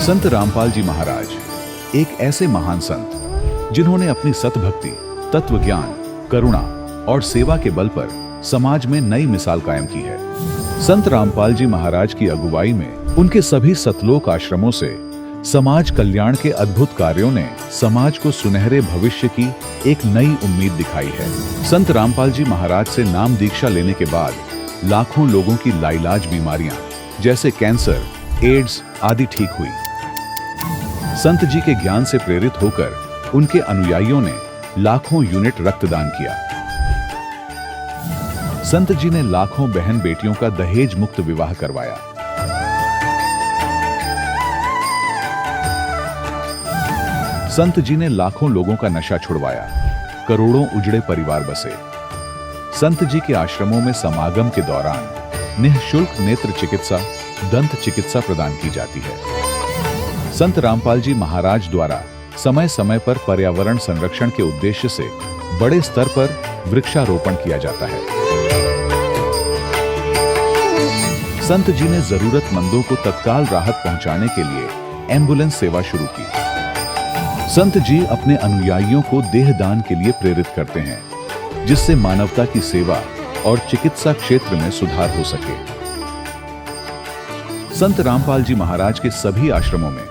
संत रामपाल जी महाराज एक ऐसे महान संत जिन्होंने अपनी सतभक्ति, तत्व ज्ञान, करुणा और सेवा के बल पर समाज में नई मिसाल कायम की है। संत रामपाल जी महाराज की अगुवाई में उनके सभी सतलोक आश्रमों से समाज कल्याण के अद्भुत कार्यों ने समाज को सुनहरे भविष्य की एक नई उम्मीद दिखाई है। संत रामपाल जी महाराज से नाम दीक्षा लेने के बाद लाखों लोगों की लाइलाज बीमारियां जैसे कैंसर, एड्स आदि ठीक हुई। संत जी के ज्ञान से प्रेरित होकर उनके अनुयायियों ने लाखों यूनिट रक्तदान किया। संत जी ने लाखों बहन बेटियों का दहेज मुक्त विवाह करवाया। संत जी ने लाखों लोगों का नशा छुड़वाया, करोड़ों उजड़े परिवार बसे। संत जी के आश्रमों में समागम के दौरान निःशुल्क नेत्र चिकित्सा, दंत चिकित्सा प्रदान की जाती है। संत रामपाल जी महाराज द्वारा समय समय पर पर्यावरण संरक्षण के उद्देश्य से बड़े स्तर पर वृक्षारोपण किया जाता है। संत जी ने जरूरतमंदों को तत्काल राहत पहुंचाने के लिए एम्बुलेंस सेवा शुरू की। संत जी अपने अनुयायियों को देहदान के लिए प्रेरित करते हैं, जिससे मानवता की सेवा और चिकित्सा क्षेत्र में सुधार हो सके। संत रामपाल जी महाराज के सभी आश्रमों में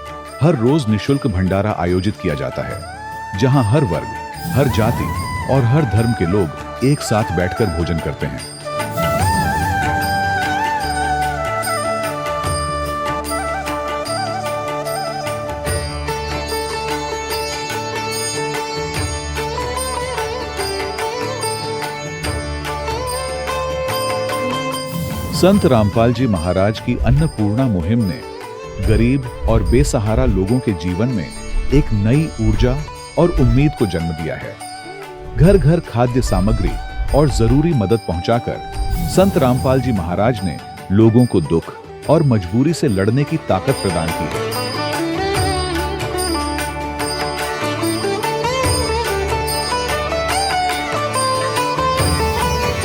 हर रोज निःशुल्क भंडारा आयोजित किया जाता है, जहां हर वर्ग, हर जाति और हर धर्म के लोग एक साथ बैठकर भोजन करते हैं। संत रामपाल जी महाराज की अन्नपूर्णा मुहिम ने गरीब और बेसहारा लोगों के जीवन में एक नई ऊर्जा और उम्मीद को जन्म दिया है। घर घर खाद्य सामग्री और जरूरी मदद पहुंचाकर संत रामपाल जी महाराज ने लोगों को दुख और मजबूरी से लड़ने की ताकत प्रदान की है।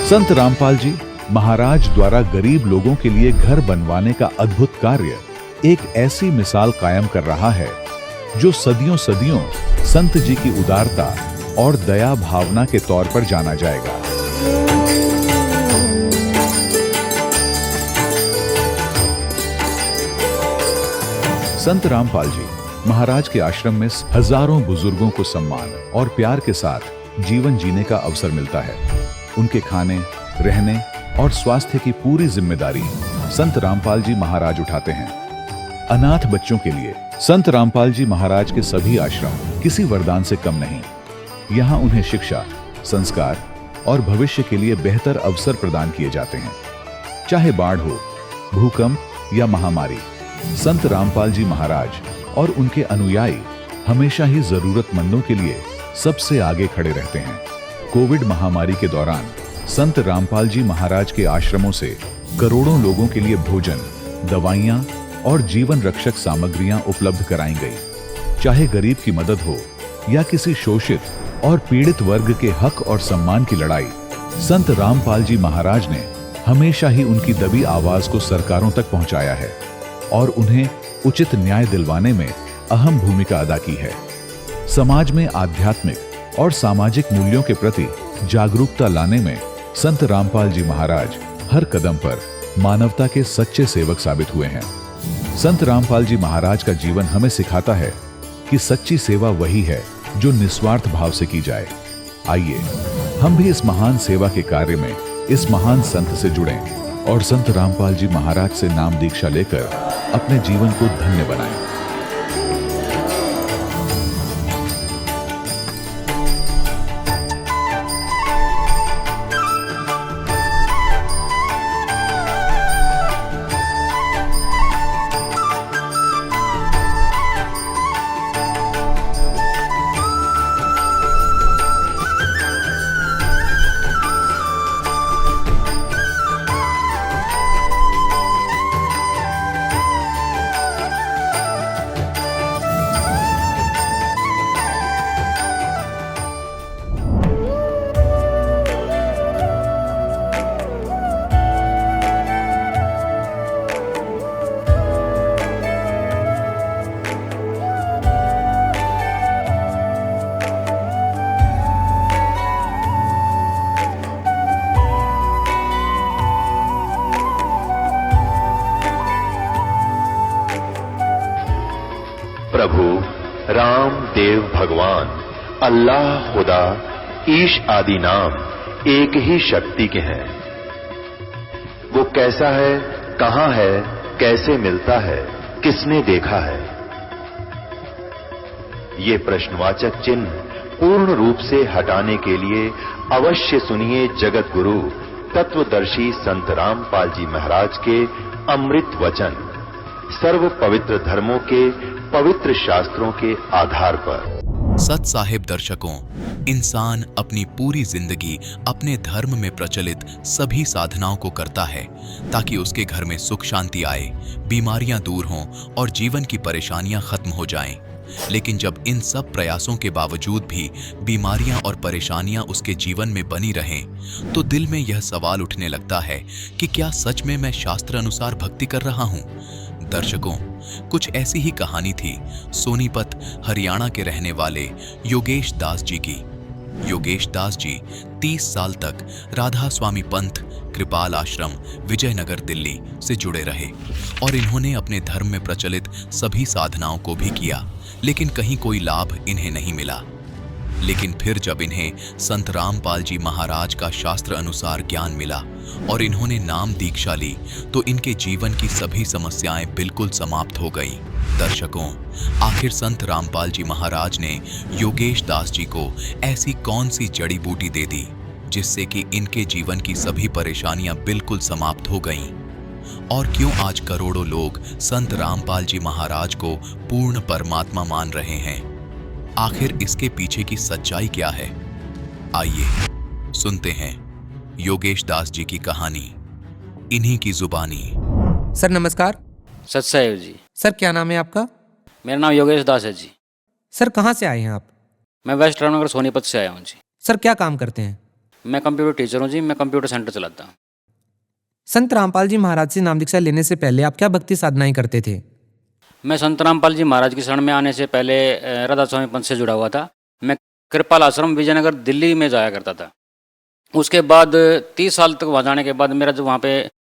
संत रामपाल जी महाराज द्वारा गरीब लोगों के लिए घर बनवाने का अद्भुत कार्य एक ऐसी मिसाल कायम कर रहा है जो सदियों सदियों संत जी की उदारता और दया भावना के तौर पर जाना जाएगा। संत रामपाल जी महाराज के आश्रम में हजारों बुजुर्गों को सम्मान और प्यार के साथ जीवन जीने का अवसर मिलता है। उनके खाने, रहने और स्वास्थ्य की पूरी जिम्मेदारी संत रामपाल जी महाराज उठाते हैं। अनाथ बच्चों के लिए संत रामपाल जी महाराज के सभी आश्रम किसी वरदान से कम नहीं। यहाँ उन्हें शिक्षा, संस्कार और भविष्य के लिए बेहतर अवसर प्रदान किए जाते हैं। चाहे बाढ़ हो, भूकंप या महामारी, संत रामपाल जी महाराज और उनके अनुयायी हमेशा ही जरूरतमंदों के लिए सबसे आगे खड़े रहते हैं। कोविड महामारी के दौरान संत रामपाल जी महाराज के आश्रमों से करोड़ों लोगों के लिए भोजन, दवाइयां और जीवन रक्षक सामग्रियां उपलब्ध कराई गई। चाहे गरीब की मदद हो या किसी शोषित और पीड़ित वर्ग के हक और सम्मान की लड़ाई, संत रामपाल जी महाराज ने हमेशा ही उनकी दबी आवाज को सरकारों तक पहुंचाया है और उन्हें उचित न्याय दिलवाने में अहम भूमिका अदा की है। समाज में आध्यात्मिक और सामाजिक मूल्यों के प्रति जागरूकता लाने में संत रामपाल जी महाराज हर कदम पर मानवता के सच्चे सेवक साबित हुए हैं। संत रामपाल जी महाराज का जीवन हमें सिखाता है कि सच्ची सेवा वही है जो निस्वार्थ भाव से की जाए। आइए हम भी इस महान सेवा के कार्य में इस महान संत से जुड़ें और संत रामपाल जी महाराज से नाम दीक्षा लेकर अपने जीवन को धन्य बनाएं। प्रभु राम देव भगवान अल्लाह खुदा ईश आदि नाम एक ही शक्ति के हैं। वो कैसा है, कहां है, कैसे मिलता है, किसने देखा है? ये प्रश्नवाचक चिन्ह पूर्ण रूप से हटाने के लिए अवश्य सुनिए जगत गुरु तत्वदर्शी संत रामपाल जी महाराज के अमृत वचन, सर्व पवित्र धर्मों के पवित्र शास्त्रों के आधार पर। सत साहिब दर्शकों, इंसान अपनी पूरी जिंदगी अपने धर्म में प्रचलित सभी साधनाओं को करता है ताकि उसके घर में सुख शांति आए, बीमारियां दूर हों और जीवन की परेशानियां खत्म हो जाएं। लेकिन जब इन सब प्रयासों के बावजूद भी बीमारियां और परेशानियां उसके जीवन में बनी रहें, तो दिल में यह सवाल उठने लगता है कि क्या सच में मैं शास्त्र अनुसार भक्ति कर रहा हूं? दर्शकों, कुछ ऐसी ही कहानी थी सोनीपत हरियाणा के रहने वाले योगेश दास जी की। योगेश दास जी 30 साल तक राधा स्वामी पंथ कृपाल आश्रम विजयनगर दिल्ली से जुड़े रहे और इन्होंने अपने धर्म में प्रचलित सभी साधनाओं को भी किया, लेकिन कहीं कोई लाभ इन्हें नहीं मिला। लेकिन फिर जब इन्हें संत रामपाल जी महाराज का शास्त्र अनुसार ज्ञान मिला और इन्होंने नाम दीक्षा ली, तो इनके जीवन की सभी समस्याएं बिल्कुल समाप्त हो गई। दर्शकों, आखिर संत रामपाल जी महाराज ने योगेश दास जी को ऐसी कौन सी जड़ी बूटी दे दी जिससे कि इनके जीवन की सभी परेशानियां बिल्कुल समाप्त हो गईं? और क्यों आज करोड़ों लोग संत रामपाल जी महाराज को पूर्ण परमात्मा मान रहे हैं? आखिर इसके पीछे की सच्चाई क्या है? आइए सुनते हैं योगेश दास जी की कहानी, इन्हीं की जुबानी। सर नमस्कार। सत्साहिब जी। सर क्या नाम है आपका? मेरा नाम योगेश दास है जी। सर कहाँ से आए हैं आप? मैं वेस्ट रामनगर सोनीपत से आया हूँ जी। सर क्या काम करते हैं? मैं कंप्यूटर टीचर हूँ जी। मैं कंप्यूटर सेंटर चलाता हूँ। संत रामपाल जी महाराज से नाम दीक्षा लेने से पहले आप क्या भक्ति साधनाएं करते थे? मैं संत रामपाल जी महाराज की शरण में आने से पहले राधा स्वामी पंथ से जुड़ा हुआ था। मैं कृपाल आश्रम विजयनगर दिल्ली में जाया करता था। उसके बाद 30 साल तक वहाँ जाने के बाद मेरा जो वहाँ पे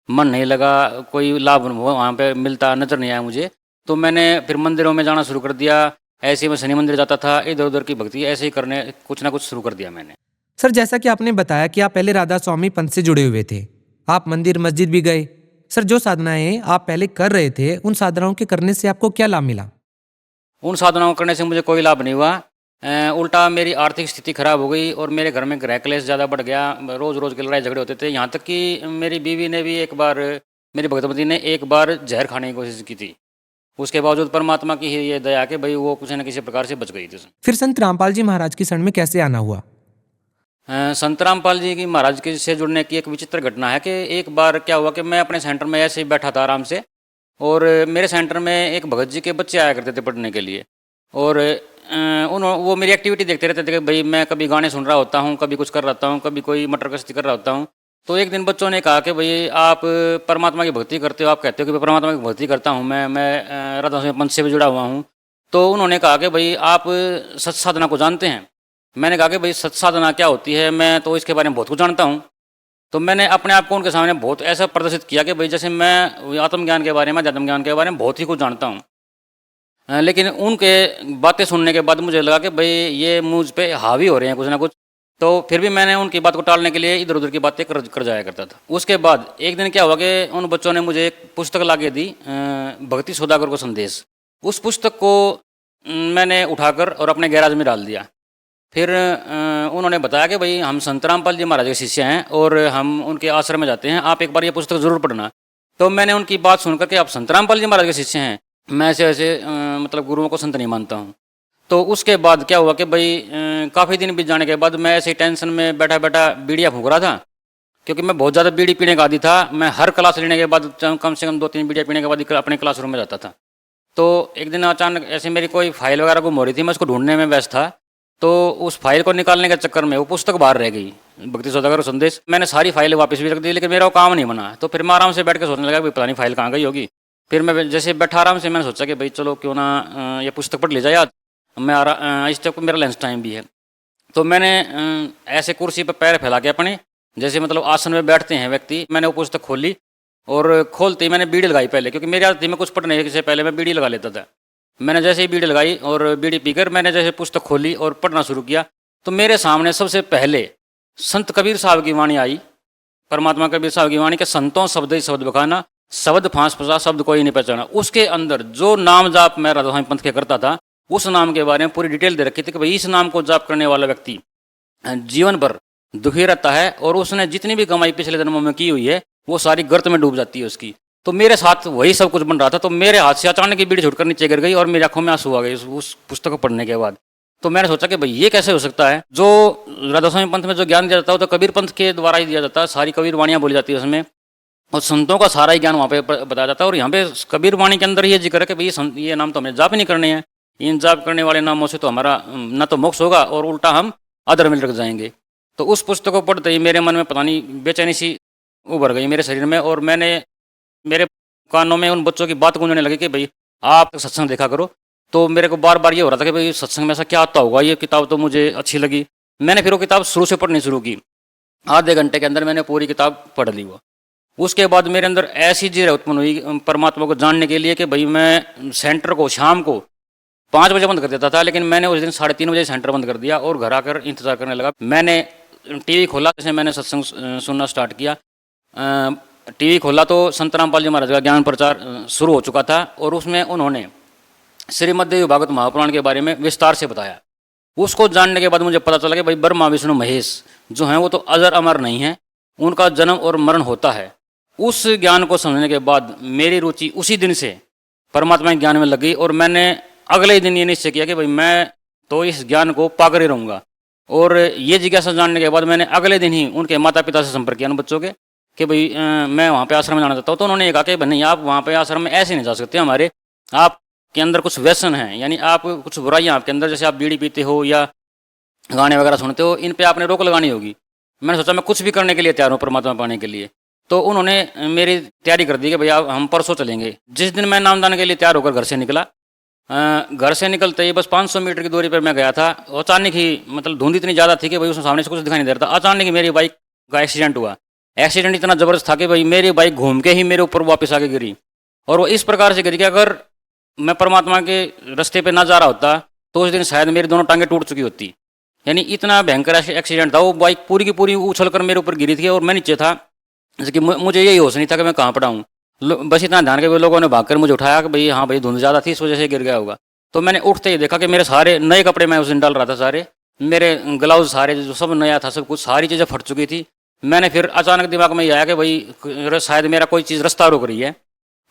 मन नहीं लगा, कोई लाभ वहाँ पे मिलता नजर नहीं आया मुझे, तो मैंने फिर मंदिरों में जाना शुरू कर दिया। ऐसे ही मैं शनि मंदिर जाता था, इधर उधर की भक्ति ऐसे ही करने कुछ ना कुछ शुरू कर दिया मैंने। सर जैसा कि आपने बताया कि आप पहले राधा स्वामी पंथ से जुड़े हुए थे, आप मंदिर मस्जिद भी गए। सर जो साधनाएं आप पहले कर रहे थे, उन साधनाओं के करने से आपको क्या लाभ मिला? उन साधनाओं करने से मुझे कोई लाभ नहीं हुआ। उल्टा मेरी आर्थिक स्थिति खराब हो गई और मेरे घर में गृह क्लेश ज़्यादा बढ़ गया। रोज़ रोज़ के लड़ाई झगड़े होते थे। यहाँ तक कि मेरी बीवी ने भी एक बार, मेरी भगवती ने एक बार जहर खाने की कोशिश की थी। उसके बावजूद परमात्मा की ये दया कि भाई वो किसी न किसी प्रकार से बच गई थी। फिर संत रामपाल जी महाराज की शरण में कैसे आना हुआ? संत रामपाल जी की महाराज के से जुड़ने की एक विचित्र घटना है कि एक बार क्या हुआ कि मैं अपने सेंटर में ऐसे ही बैठा था आराम से, और मेरे सेंटर में एक भगत जी के बच्चे आया करते थे पढ़ने के लिए, और वो मेरी एक्टिविटी देखते रहते थे कि भाई मैं कभी गाने सुन रहा होता हूँ, कभी कुछ कर रहा हूँ, कभी कोई मटर गश्ती कर रहा होता हूँ। तो एक दिन बच्चों ने कहा कि भाई आप परमात्मा की भक्ति करते हो, आप कहते हो कि परमात्मा की भक्ति करता हूँ मैं राधा स्वामी पंथ से भी जुड़ा हुआ हूँ। तो उन्होंने कहा कि भाई आप सत साधना को जानते हैं? मैंने कहा कि भाई सत साधना क्या होती है, मैं तो इसके बारे में बहुत कुछ जानता हूँ। तो मैंने अपने आप को उनके सामने बहुत ऐसा प्रदर्शित किया कि भाई जैसे मैं आत्मज्ञान के बारे में, अध्यात्म ज्ञान के बारे में बहुत ही कुछ जानता हूँ। लेकिन उनके बातें सुनने के बाद मुझे लगा कि भाई ये मुझ पे हावी हो रहे हैं कुछ ना कुछ। तो फिर भी मैंने उनकी बात को टालने के लिए इधर उधर की बातें कर जाया करता था। उसके बाद एक दिन क्या हुआ कि उन बच्चों ने मुझे एक पुस्तक ला के दी, भक्ति सौदागर को संदेश। उस पुस्तक को मैंने उठाकर और अपने गैराज में डाल दिया। फिर उन्होंने बताया कि भाई हम संत रामपाल जी महाराज के शिष्य हैं और हम उनके आश्रम में जाते हैं, आप एक बार ये पुस्तक जरूर पढ़ना। तो मैंने उनकी बात सुनकर के आप संत रामपाल जी महाराज के शिष्य हैं, मैं ऐसे ऐसे मतलब गुरुओं को संत नहीं मानता हूँ। तो उसके बाद क्या हुआ कि भाई काफ़ी दिन बीत जाने के बाद मैं ऐसे टेंशन में बैठा बैठा बीड़ियाँ फूंक रहा था, क्योंकि मैं बहुत ज़्यादा बीड़ी पीने का आदी था। मैं हर क्लास लेने के बाद कम से कम 2-3 बीड़ियाँ पीने के बाद अपने क्लासरूम में जाता था। तो एक दिन अचानक ऐसे मेरी कोई फाइल वगैरह गुम हो रही थी, मैं उसको ढूंढने में व्यस्त था। तो उस फाइल को निकालने के चक्कर में वो पुस्तक बाहर रह गई, भक्ति सौदागर संदेश। मैंने सारी फाइलें वापस भी रख दी, लेकिन मेरा वो काम नहीं बना। तो फिर मैं आराम से बैठ के सोचने लगा कि पता नहीं फाइल कहाँ गई होगी। फिर मैं जैसे बैठा आराम से, मैंने सोचा कि भाई चलो क्यों ना ये पुस्तक पढ़ ले जाए आज। मैं इस तक मेरा लंच टाइम भी है। तो मैंने ऐसे कुर्सी पर पैर फैला के अपने, जैसे मतलब आसन में बैठते हैं व्यक्ति, मैंने वो पुस्तक खोली और खोलते ही मैंने बीड़ी लगाई पहले, क्योंकि मेरी आदत थी मैं कुछ पढ़ने से पहले मैं बीड़ी लगा लेता था। मैंने जैसे ही बीड़ी लगाई और बीड़ी पीकर मैंने जैसे पुस्तक खोली और पढ़ना शुरू किया, तो मेरे सामने सबसे पहले संत कबीर साहब की वाणी आई। परमात्मा कबीर साहब की वाणी के संतों शब्द ही शब्द बखाना, शब्द फांस फंसा शब्द कोई नहीं पहचाना। उसके अंदर जो नाम जाप मैं राधा स्वामी पंथ के करता था, उस नाम के बारे में पूरी डिटेल दे रखी थी कि भाई इस नाम को जाप करने वाला व्यक्ति जीवन भर दुखी रहता है और उसने जितनी भी कमाई पिछले जन्मों में की हुई है वो सारी गर्त में डूब जाती है उसकी। तो मेरे साथ वही सब कुछ बन रहा था। तो मेरे हाथ से अचानक की बीड़ी छूटकर नीचे गिर गई और मेरी आंखों में आंसू आ गए उस पुस्तक को पढ़ने के बाद। तो मैंने सोचा कि भाई ये कैसे हो सकता है, जो राधा स्वामी पंथ में जो ज्ञान दिया जाता है वो तो कबीर पंथ के द्वारा ही दिया जाता है, सारी कबीर वाणियाँ बोली जाती है उसमें और संतों का सारा ही ज्ञान वहाँ पे बताया जाता है। और यहाँ पे कबीर वाणी के अंदर ये जिक्र है कि भाई ये नाम तो हमें जाप नहीं करने हैं, इन जाप करने वाले नामों से तो हमारा न तो मोक्ष होगा और उल्टा हम अधर्म में लग जाएंगे। तो उस पुस्तक को पढ़ते ही मेरे मन में पता नहीं बेचैनी सी उभर गई मेरे शरीर में और मेरे कानों में उन बच्चों की बात गूंजने लगी कि भाई आप सत्संग देखा करो। तो मेरे को बार बार ये हो रहा था कि भाई सत्संग में ऐसा क्या आता होगा, ये किताब तो मुझे अच्छी लगी। मैंने फिर वो किताब शुरू से पढ़नी शुरू की। आधे घंटे के अंदर मैंने पूरी किताब पढ़ ली वो। उसके बाद मेरे अंदर ऐसी जीर उत्पन्न हुई परमात्मा को जानने के लिए कि भाई मैं सेंटर को शाम को 5 बजे बंद कर देता था, लेकिन मैंने उस दिन 3:30 बजे सेंटर बंद कर दिया और घर आकर इंतजार करने लगा। मैंने टीवी खोला, जैसे मैंने सत्संग सुनना स्टार्ट किया। टीवी खोला तो संत रामपाल जी महाराज का ज्ञान प्रचार शुरू हो चुका था और उसमें उन्होंने श्रीमद्देवी भागवत महापुराण के बारे में विस्तार से बताया। उसको जानने के बाद मुझे पता चला कि भाई ब्रह्मा विष्णु महेश जो हैं वो तो अजर अमर नहीं हैं, उनका जन्म और मरण होता है। उस ज्ञान को समझने के बाद मेरी रुचि उसी दिन से परमात्मा के ज्ञान में लग गई और मैंने अगले दिन ये निश्चय किया कि भाई मैं तो इस ज्ञान को पाकर ही रहूँगा। और ये जिज्ञासा जानने के बाद मैंने अगले दिन ही उनके माता पिता से संपर्क किया उन बच्चों के कि भाई मैं वहाँ पे आश्रम में जाना चाहता हूँ। तो उन्होंने कहा कि भाई नहीं, आप वहाँ पे आश्रम में ऐसे नहीं जा सकते, हमारे आपके अंदर कुछ व्यसन है, यानी आप कुछ बुराइयाँ आपके अंदर, जैसे आप बीड़ी पीते हो या गाने वगैरह सुनते हो, इन पर आपने रोक लगानी होगी। मैंने सोचा मैं कुछ भी करने के लिए तैयार हूँ परमात्मा पाने के लिए। तो उन्होंने मेरी तैयारी कर दी कि भैया हम परसों चलेंगे। जिस दिन मैं नामदान के लिए तैयार होकर घर से निकला, घर से निकलते ही बस 500 मीटर की दूरी पर मैं गया था। अचानक ही मतलब धुंध इतनी ज़्यादा थी कि भाई उसमें सामने से कुछ दिखाई नहीं दे रहा था। अचानक ही मेरी बाइक का एक्सीडेंट हुआ। एक्सीडेंट इतना ज़बरदस्त था कि भाई मेरी बाइक घूम के ही मेरे ऊपर वापस आके गिरी और वो इस प्रकार से गिरी कि अगर मैं परमात्मा के रास्ते पे ना जा रहा होता तो उस दिन शायद मेरी दोनों टांगें टूट चुकी होती। यानी इतना भयंकर एक्सीडेंट था। वो बाइक पूरी की पूरी उछल कर मेरे ऊपर गिरी थी और मैं नीचे था, जैसे कि मुझे यही होश नहीं था कि मैं कहाँ पड़ा हूँ। बस इतना ध्यान के लोगों ने भागकर मुझे उठाया कि भाई हाँ भाई धुंध ज़्यादा थी, इस वजह से गिर गया होगा। तो मैंने उठते ही देखा कि मेरे सारे नए कपड़े मैं उस दिन डाल रहा था, सारे मेरे ग्लव्स सारे जो सब नया था, सब कुछ सारी चीज़ें फट चुकी थी। मैंने फिर अचानक दिमाग में ये आया कि भाई शायद मेरा कोई चीज़ रास्ता रोक रही है।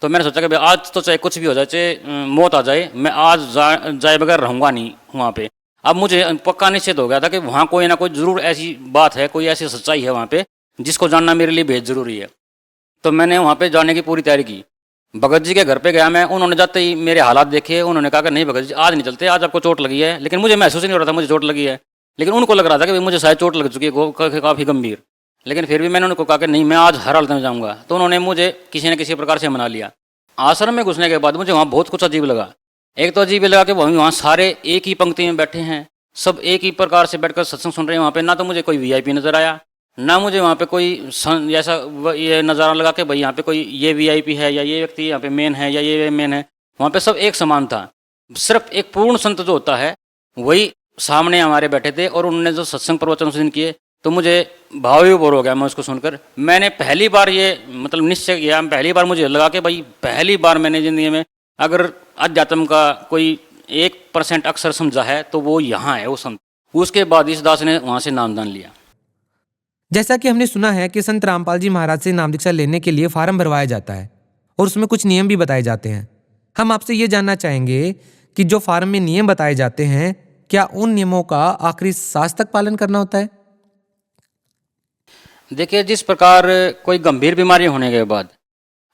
तो मैंने सोचा कि भाई आज तो चाहे कुछ भी हो जाए, चाहे मौत आ जाए, मैं आज जाए बगैर रहूँगा नहीं वहाँ पे। अब मुझे पक्का निश्चित हो गया था कि वहाँ कोई ना कोई ज़रूर ऐसी बात है, कोई ऐसी सच्चाई है वहाँ पे जिसको जानना मेरे लिए बेहद ज़रूरी है। तो मैंने वहाँ पे जाने की पूरी तैयारी की। भगत जी के घर पे गया मैं, उन्होंने जाते ही मेरे हालात देखे। उन्होंने कहा कि नहीं भगत जी आज नहीं चलते, आज आपको चोट लगी है। लेकिन मुझे महसूस नहीं हो रहा था मुझे चोट लगी है, लेकिन उनको लग रहा था कि मुझे शायद चोट लग चुकी है काफ़ी गंभीर। लेकिन फिर भी मैंने उनको कहा कि नहीं मैं आज हर हालत में जाऊँगा। तो उन्होंने मुझे किसी न किसी प्रकार से मना लिया। आश्रम में घुसने के बाद मुझे वहाँ बहुत कुछ अजीब लगा। एक तो अजीब लगा कि वहाँ सारे एक ही पंक्ति में बैठे हैं, सब एक ही प्रकार से बैठकर सत्संग सुन रहे हैं। वहाँ पे ना तो मुझे कोई वीआईपी नज़र आया, ना मुझे वहाँ पे कोई ऐसा ये नज़ारा लगा कि भाई यहाँ पे कोई ये वीआईपी है या ये व्यक्ति यहाँ पे मेन है या ये मेन है। वहाँ पे सब एक समान था। सिर्फ एक पूर्ण संत जो होता है वही सामने हमारे बैठे थे और उन्होंने जो सत्संग प्रवचन उस दिन किए तो मुझे भाव विभोर हो गया। मैं उसको सुनकर मैंने पहली बार ये मतलब निश्चय किया, पहली बार मुझे लगा कि भाई पहली बार मैंने ज़िंदगी में अगर अध्यात्म का कोई 1% अक्षर समझा है तो वो यहाँ है वो संत। उसके बाद इस दास ने वहाँ से नामदान लिया। जैसा कि हमने सुना है कि संत रामपाल जी महाराज से नाम दीक्षा लेने के लिए फार्म भरवाया जाता है और उसमें कुछ नियम भी बताए जाते हैं। हम आपसे ये जानना चाहेंगे कि जो फार्म में नियम बताए जाते हैं, क्या उन नियमों का आखिरी सांस तक पालन करना होता है? देखिए, जिस प्रकार कोई गंभीर बीमारी होने के बाद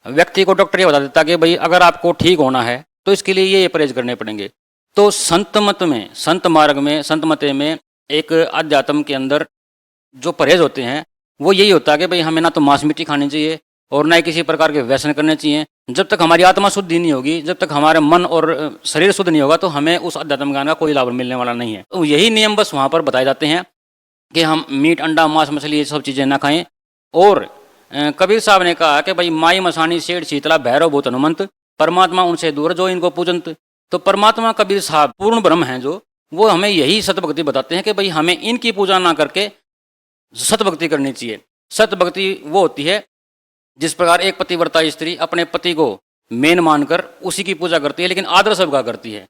व्यक्ति को डॉक्टर ये बता देता कि भाई अगर आपको ठीक होना है तो इसके लिए ये परहेज करने पड़ेंगे। तो संत मत में, संत मार्ग में, संत मते में एक अध्यात्म के अंदर जो परहेज होते हैं वो यही होता है कि भाई हमें ना तो मांस मिट्टी खानी चाहिए और ना ही किसी प्रकार के व्यसन करने चाहिए। जब तक हमारी आत्मा शुद्ध ही नहीं होगी, जब तक हमारे मन और शरीर शुद्ध नहीं होगा तो हमें उस अध्यात्म ज्ञान का कोई लाभ मिलने वाला नहीं है। तो यही नियम बस वहाँ पर बताए जाते हैं कि हम मीट, अंडा, मांस, मछली ये सब चीज़ें ना खाएं। और कबीर साहब ने कहा कि भाई माई मसानी सेठ शीतला भैरव भूत हनुमंत, परमात्मा उनसे दूर जो इनको पूजंत। तो परमात्मा कबीर साहब पूर्ण ब्रह्म हैं जो, वो हमें यही सतभक्ति बताते हैं कि भाई हमें इनकी पूजा ना करके सतभक्ति करनी चाहिए। सतभक्ति वो होती है जिस प्रकार एक पतिव्रता स्त्री अपने पति को मेन मानकर उसी की पूजा करती है, लेकिन आदर सबका करती है।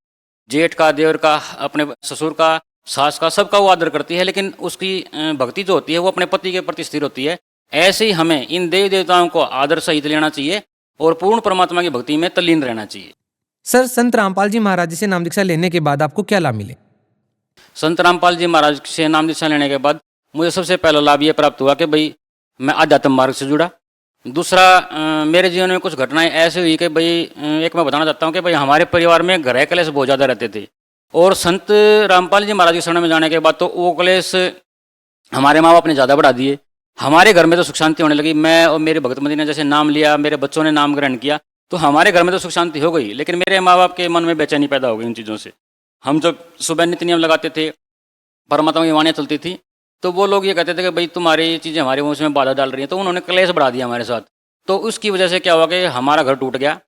जेठ का, देवर का, अपने ससुर का, सास का, सबका वो आदर करती है, लेकिन उसकी भक्ति जो होती है वो अपने पति के प्रति स्थिर होती है। ऐसे ही हमें इन देवी देवताओं को आदर सहित लेना चाहिए और पूर्ण परमात्मा की भक्ति में तल्लीन रहना चाहिए। सर, संत रामपाल जी महाराज जी से नाम दीक्षा लेने के बाद आपको क्या लाभ मिले? संत रामपाल जी महाराज से नाम दीक्षा लेने के बाद मुझे सबसे पहला लाभ ये प्राप्त हुआ कि भाई मैं आध्यात्म मार्ग से जुड़ा। दूसरा, मेरे जीवन में कुछ घटनाएं ऐसी हुई कि भाई एक मैं बताना चाहता हूँ कि भाई हमारे परिवार में ग्रह कलेश बहुत ज़्यादा रहते थे, और संत रामपाल जी महाराज के शरण में जाने के बाद तो वो कलेश हमारे माँ बाप ने ज़्यादा बढ़ा दिए। हमारे घर में तो सुख शांति होने लगी। मैं और मेरी भगतमती ने जैसे नाम लिया, मेरे बच्चों ने नाम ग्रहण किया, तो हमारे घर में तो सुख शांति हो गई, लेकिन मेरे माँ बाप के मन में बेचैनी पैदा हो गई उन चीज़ों से। हम जब सुबह नित्य नियम लगाते थे, परमात्मा की वाणियाँ चलती थी, तो वो लोग ये कहते थे कि भाई तुम्हारी चीज़ें हमारे वंश में बाधा डाल रही हैं, तो उन्होंने क्लेश बढ़ा दिया हमारे साथ। तो उसकी वजह से क्या हुआ कि हमारा घर टूट गया,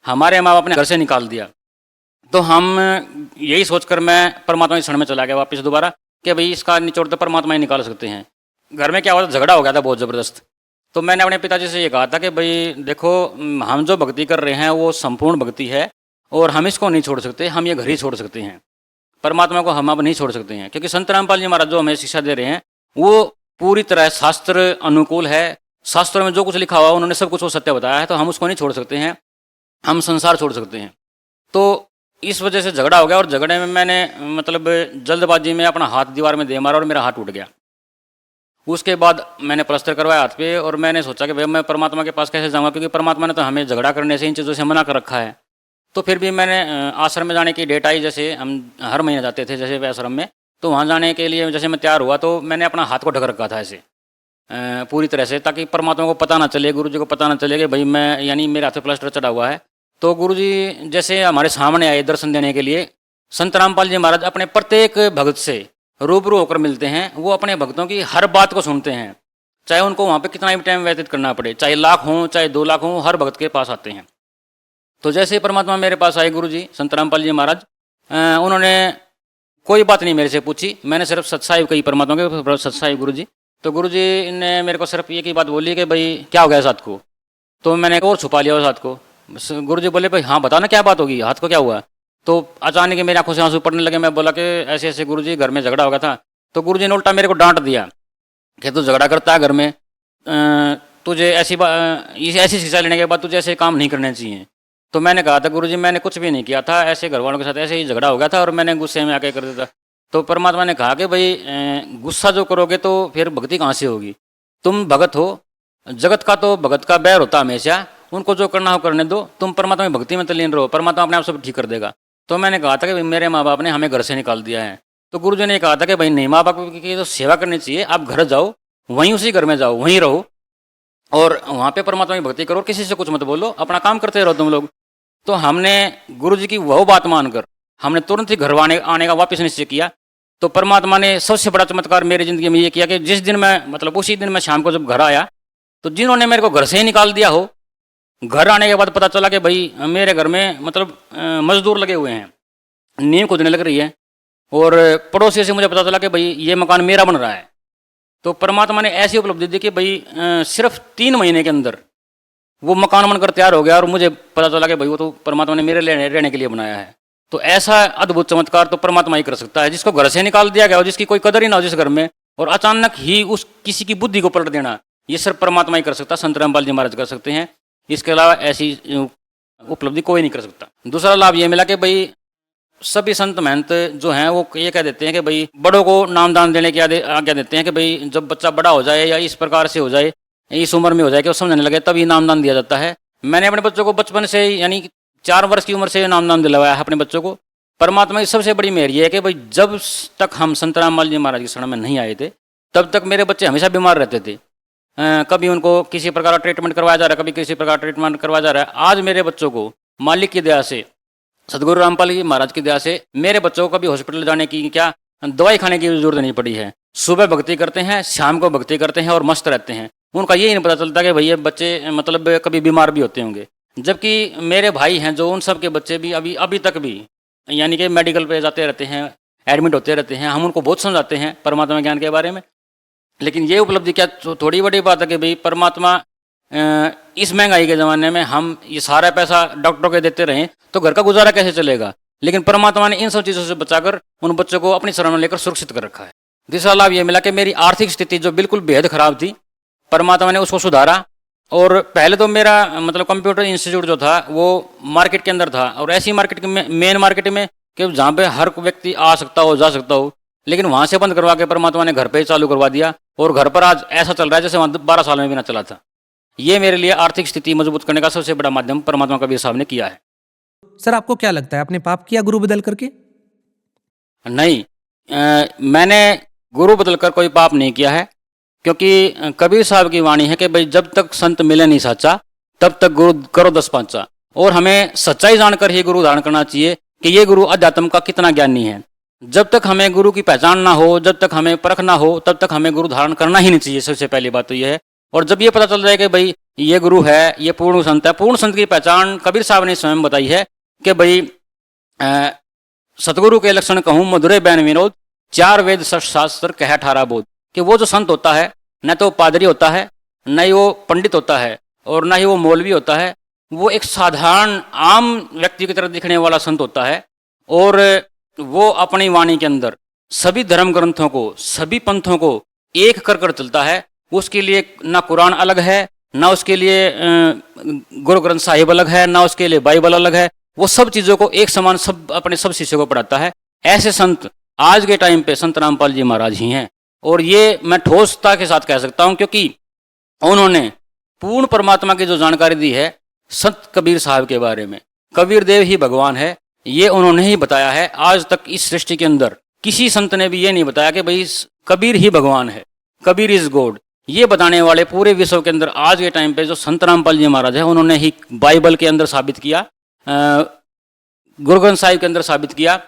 हमारे माँ बाप ने घर से निकाल दिया। तो हम यही सोचकर मैं परमात्मा के शरण में चला गया वापस दोबारा कि भाई इसका निचोड़ तो परमात्मा ही निकाल सकते हैं। घर में क्या हुआ था, झगड़ा हो गया था बहुत ज़बरदस्त। तो मैंने अपने पिताजी से ये कहा था कि भाई देखो, हम जो भक्ति कर रहे हैं वो संपूर्ण भक्ति है और हम इसको नहीं छोड़ सकते, हम ये घर ही छोड़ सकते हैं, परमात्मा को हम अब नहीं छोड़ सकते हैं। क्योंकि संत रामपाल जी महाराज जो हमें शिक्षा दे रहे हैं वो पूरी तरह शास्त्र अनुकूल है। शास्त्रों में जो कुछ लिखा हुआ उन्होंने सब कुछ वो सत्य बताया है, तो हम उसको नहीं छोड़ सकते हैं, हम संसार छोड़ सकते हैं। तो इस वजह से झगड़ा हो गया, और झगड़े में मैंने मतलब जल्दबाजी में अपना हाथ दीवार में दे मारा और मेरा हाथ टूट गया। उसके बाद मैंने प्लास्टर करवाया हाथ पे, और मैंने सोचा कि भाई मैं परमात्मा के पास कैसे जाऊँगा, क्योंकि परमात्मा ने तो हमें झगड़ा करने से, इन चीज़ों से मना कर रखा है। तो फिर भी मैंने आश्रम में जाने की डेट आई, जैसे हम हर महीने जाते थे जैसे वे आश्रम में, तो वहाँ जाने के लिए जैसे मैं तैयार हुआ तो मैंने अपना हाथ को ढक रखा था ऐसे पूरी तरह से, ताकि परमात्मा को पता ना चले, गुरु जी को पता ना चले कि भाई मैं, यानी मेरे हाथ पे प्लास्टर चढ़ा हुआ है। तो गुरु जी जैसे हमारे सामने आए दर्शन देने के लिए, संत रामपाल जी महाराज अपने प्रत्येक भक्त से रूबरू होकर मिलते हैं। वो अपने भक्तों की हर बात को सुनते हैं, चाहे उनको वहाँ पे कितना भी टाइम व्यतीत करना पड़े, चाहे लाख हों चाहे 2 लाख हों, हर भक्त के पास आते हैं। तो जैसे ही परमात्मा मेरे पास आए गुरु जी, संत रामपाल जी महाराज, उन्होंने कोई बात नहीं मेरे से पूछी, मैंने सिर्फ सत्साहिब कही परमात्मा के, सत्साहिब गुरु जी। तो गुरु जी ने मेरे को सिर्फ एक ही बात बोली कि भाई क्या हो गया इस हाथ को। तो मैंने और छुपा लिया उस हाथ को। गुरु जी बोले भाई हाँ बताना क्या बात होगी, हाथ को क्या हुआ। तो अचानक मेरी आंखों से आंसू पड़ने लगे। मैं बोला कि ऐसे ऐसे गुरु जी घर में झगड़ा हो गया था। तो गुरु जी ने उल्टा मेरे को डांट दिया कि तू झगड़ा करता है घर में, तुझे ऐसी शिक्षा लेने के बाद तुझे ऐसे काम नहीं करने चाहिए। तो मैंने कहा था गुरु जी मैंने कुछ भी नहीं किया था, ऐसे घर वालों के साथ ऐसे ही झगड़ा हो गया था और मैंने गुस्से में आके कर दिया था। तो परमात्मा ने कहा कि भाई गुस्सा जो करोगे तो फिर भक्ति कहाँ से होगी। तुम भगत हो, जगत का तो भगत का बैर होता हमेशा, उनको जो करना हो करने दो, तुम परमात्मा की भक्ति में तल्लीन रहो, परमात्मा अपने आप सब ठीक कर देगा। तो मैंने कहा था कि मेरे माँ बाप ने हमें घर से निकाल दिया है। तो गुरु जी ने कहा था कि भाई नहीं, माँ बाप की तो सेवा करनी चाहिए, आप घर जाओ, वहीं उसी घर में जाओ, वहीं रहो और वहाँ पे परमात्मा की भक्ति करो, किसी से कुछ मत बोलो, अपना काम करते रहो तुम लोग। तो हमने गुरु जी की वह बात मानकर हमने तुरंत ही घर आने का वापस निश्चय किया। तो परमात्मा ने सबसे बड़ा चमत्कार मेरी जिंदगी में ये किया कि जिस दिन मैं मतलब उसी दिन मैं शाम को जब घर आया तो जिन्होंने मेरे को घर से ही निकाल दिया हो, घर आने के बाद पता चला कि भाई मेरे घर में मतलब मजदूर लगे हुए हैं, नींव खोदने लग रही है और पड़ोसी से मुझे पता चला कि भाई ये मकान मेरा बन रहा है। तो परमात्मा ने ऐसी उपलब्धि दी कि भाई सिर्फ 3 महीने के अंदर वो मकान बनकर तैयार हो गया और मुझे पता चला कि भाई वो तो परमात्मा ने मेरे रहने के लिए बनाया है। तो ऐसा अद्भुत चमत्कार तो परमात्मा ही कर सकता है, जिसको घर से निकाल दिया गया हो, जिसकी कोई कदर ही ना हो जिस घर में, और अचानक ही उस किसी की बुद्धि को पलट देना, ये सिर्फ परमात्मा ही कर सकता, संत रामपाल जी महाराज कर सकते हैं। इसके अलावा ऐसी उपलब्धि कोई नहीं कर सकता। दूसरा लाभ ये मिला कि भाई सभी संत महंत जो हैं वो ये कह देते हैं कि भाई बड़ों को नामदान देने की आज्ञा देते हैं कि भाई जब बच्चा बड़ा हो जाए या इस प्रकार से हो जाए, इस उम्र में हो जाए कि वो समझने लगे, तभी नामदान दिया जाता है। मैंने अपने बच्चों को बचपन से यानी 4 वर्ष की उम्र से नामदान दिलवाया है अपने बच्चों को। परमात्मा की सबसे बड़ी मेहर ये है कि भाई जब तक हम संत रामपाल जी महाराज की शरण में नहीं आए थे तब तक मेरे बच्चे हमेशा बीमार रहते थे। कभी उनको किसी प्रकार का ट्रीटमेंट करवाया जा रहा है, कभी किसी प्रकार ट्रीटमेंट करवाया जा रहा है। आज मेरे बच्चों को मालिक की दया से, सदगुरु रामपाल जी महाराज की दया से मेरे बच्चों को कभी हॉस्पिटल जाने की क्या दवाई खाने की जरूरत नहीं पड़ी है। सुबह भक्ति करते हैं, शाम को भक्ति करते हैं और मस्त रहते हैं। उनका यही नहीं पता चलता कि भैया बच्चे मतलब कभी बीमार भी होते होंगे। जबकि मेरे भाई हैं जो उन सब के बच्चे भी अभी तक भी यानी कि मेडिकल पे जाते रहते हैं, एडमिट होते रहते हैं, हम उनको बहुत समझाते हैं परमात्मा ज्ञान के बारे में। लेकिन ये उपलब्धि क्या थोड़ी बड़ी बात है कि भाई परमात्मा इस महंगाई के ज़माने में हम ये सारा पैसा डॉक्टरों के देते रहें तो घर का गुजारा कैसे चलेगा। लेकिन परमात्मा ने इन सब चीज़ों से बचाकर उन बच्चों को अपनी शरण में लेकर सुरक्षित कर रखा है। दूसरा लाभ ये मिला कि मेरी आर्थिक स्थिति जो बिल्कुल बेहद खराब थी, परमात्मा ने उसको सुधारा। और पहले तो मेरा मतलब कंप्यूटर इंस्टीट्यूट जो था वो मार्केट के अंदर था, और ऐसी मार्केट में, मेन मार्केट में, कि जहाँ पे हर व्यक्ति आ सकता हो, जा सकता हो। लेकिन वहाँ से बंद करवा के परमात्मा ने घर पे ही चालू करवा दिया, और घर पर आज ऐसा चल रहा है जैसे वहाँ 12 साल में भी ना चला था। ये मेरे लिए आर्थिक स्थिति मजबूत करने का सबसे बड़ा माध्यम परमात्मा कबीर साहब ने किया है। सर आपको क्या लगता है, आपने पाप किया गुरु बदल करके? नहीं, मैंने गुरु बदलकर कोई पाप नहीं किया है, क्योंकि कबीर साहब की वाणी है कि भाई जब तक संत मिले नहीं साचा तब तक गुरु करो 10 पांचा। और हमें सच्चाई जानकर ही गुरु धारण करना चाहिए कि ये गुरु अध्यात्म का कितना ज्ञानी है। जब तक हमें गुरु की पहचान ना हो, जब तक हमें परख ना हो, तब तक हमें गुरु धारण करना ही नहीं चाहिए। सबसे पहली बात तो ये है। और जब ये पता चल जाए कि भाई ये गुरु है, ये पूर्ण संत है, पूर्ण संत की पहचान कबीर साहब ने स्वयं बताई है कि भाई सतगुरु के लक्षण कहूँ मधुरे बैन विनोद, 4 वेद 6 शास्त्र कह 18 बोध। कि वो जो संत होता है न तो पादरी होता है, न ही वो पंडित होता है, और न ही वो मौलवी होता है। वो एक साधारण आम व्यक्ति की तरह दिखने वाला संत होता है। और वो अपनी वाणी के अंदर सभी धर्म ग्रंथों को, सभी पंथों को एक कर कर चलता है। उसके लिए ना कुरान अलग है, ना उसके लिए गुरु ग्रंथ साहिब अलग है, ना उसके लिए बाइबल अलग है। वो सब चीज़ों को एक समान सब अपने सब शिष्यों को पढ़ाता है। ऐसे संत आज के टाइम पे संत रामपाल जी महाराज ही हैं। और ये मैं ठोसता के साथ कह सकता हूँ, क्योंकि उन्होंने पूर्ण परमात्मा की जो जानकारी दी है संत कबीर साहब के बारे में, कबीर देव ही भगवान है, ये उन्होंने ही बताया है। आज तक इस सृष्टि के अंदर किसी संत ने भी ये नहीं बताया कि भाई कबीर ही भगवान है, कबीर इज गॉड। ये बताने वाले पूरे विश्व के अंदर आज के टाइम पे जो संत रामपाल जी महाराज है, उन्होंने ही बाइबल के अंदर साबित किया, गुरु ग्रंथ साहिब के अंदर साबित किया,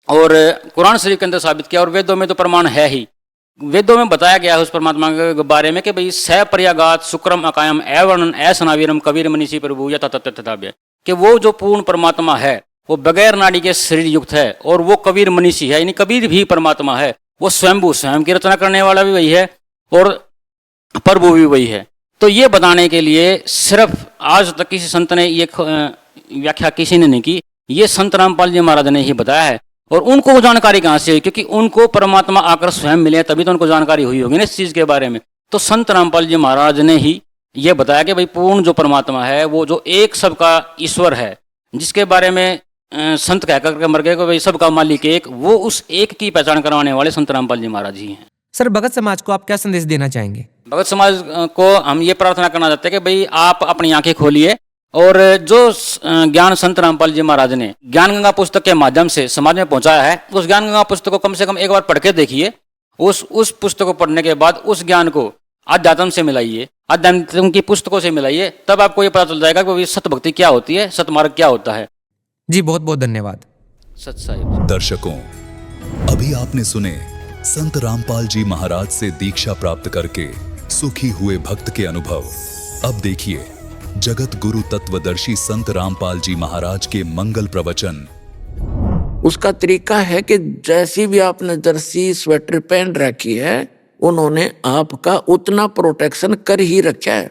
और कुरान शरीफ के अंदर साबित किया, और वेदों में तो प्रमाण है ही। वेदों में बताया गया है उस परमात्मा के बारे में कि भाई स पर्यागात शुक्रम अकायम एवर्णन ऐसनावीरम कबीर मनीषी प्रभु यथा तथाव्य, कि वो जो पूर्ण परमात्मा है वो बगैर नाड़ी के शरीर युक्त है, और वो कबीर मनीषी है, यानी कबीर भी परमात्मा है। वो स्वयंभू, स्वयं की रचना करने वाला भी वही है और प्रभु भी वही है। तो ये बताने के लिए सिर्फ आज तक किसी संत ने ये व्याख्या किसी ने नहीं की, ये संत रामपाल जी महाराज ने ही बताया है। और उनको वो जानकारी कहाँ से हुई? क्योंकि उनको परमात्मा आकर स्वयं मिले, तभी तो उनको जानकारी हुई होगी ना इस चीज़ के बारे में। तो संत रामपाल जी महाराज ने ही ये बताया कि भाई पूर्ण जो परमात्मा है, वो जो एक सबका ईश्वर है, जिसके बारे में संत कह करके मर गए कि भाई सबका मालिक एक, वो उस एक की पहचान करवाने वाले संत रामपाल जी महाराज ही हैं। सर भगत समाज को आप क्या संदेश देना चाहेंगे? भगत समाज को हम ये प्रार्थना करना चाहते हैं कि भाई आप अपनी आंखें खोलिए, और जो ज्ञान संत रामपाल जी महाराज ने ज्ञान गंगा पुस्तक के माध्यम से समाज में पहुंचाया है, उस ज्ञान गंगा पुस्तक को कम से कम एक बार पढ़ के देखिए। उस पुस्तक को पढ़ने के बाद उस ज्ञान को अध्यात्म से मिलाइए, अध्यात्म की पुस्तकों से मिलाइए, तब आपको ये पता चल जाएगा कि सत भक्ति क्या होती है, सतमार्ग क्या होता है। जी बहुत बहुत धन्यवाद। सत साहिब। दर्शकों, अभी आपने सुने संत रामपाल जी महाराज से दीक्षा प्राप्त करके सुखी हुए भक्त के अनुभव। अब देखिए जगत गुरु तत्वदर्शी संत रामपाल जी महाराज के मंगल प्रवचन। उसका तरीका है कि जैसी भी आपने जर्सी स्वेटर पहन रखी है, उन्होंने आपका उतना प्रोटेक्शन कर ही रखा है,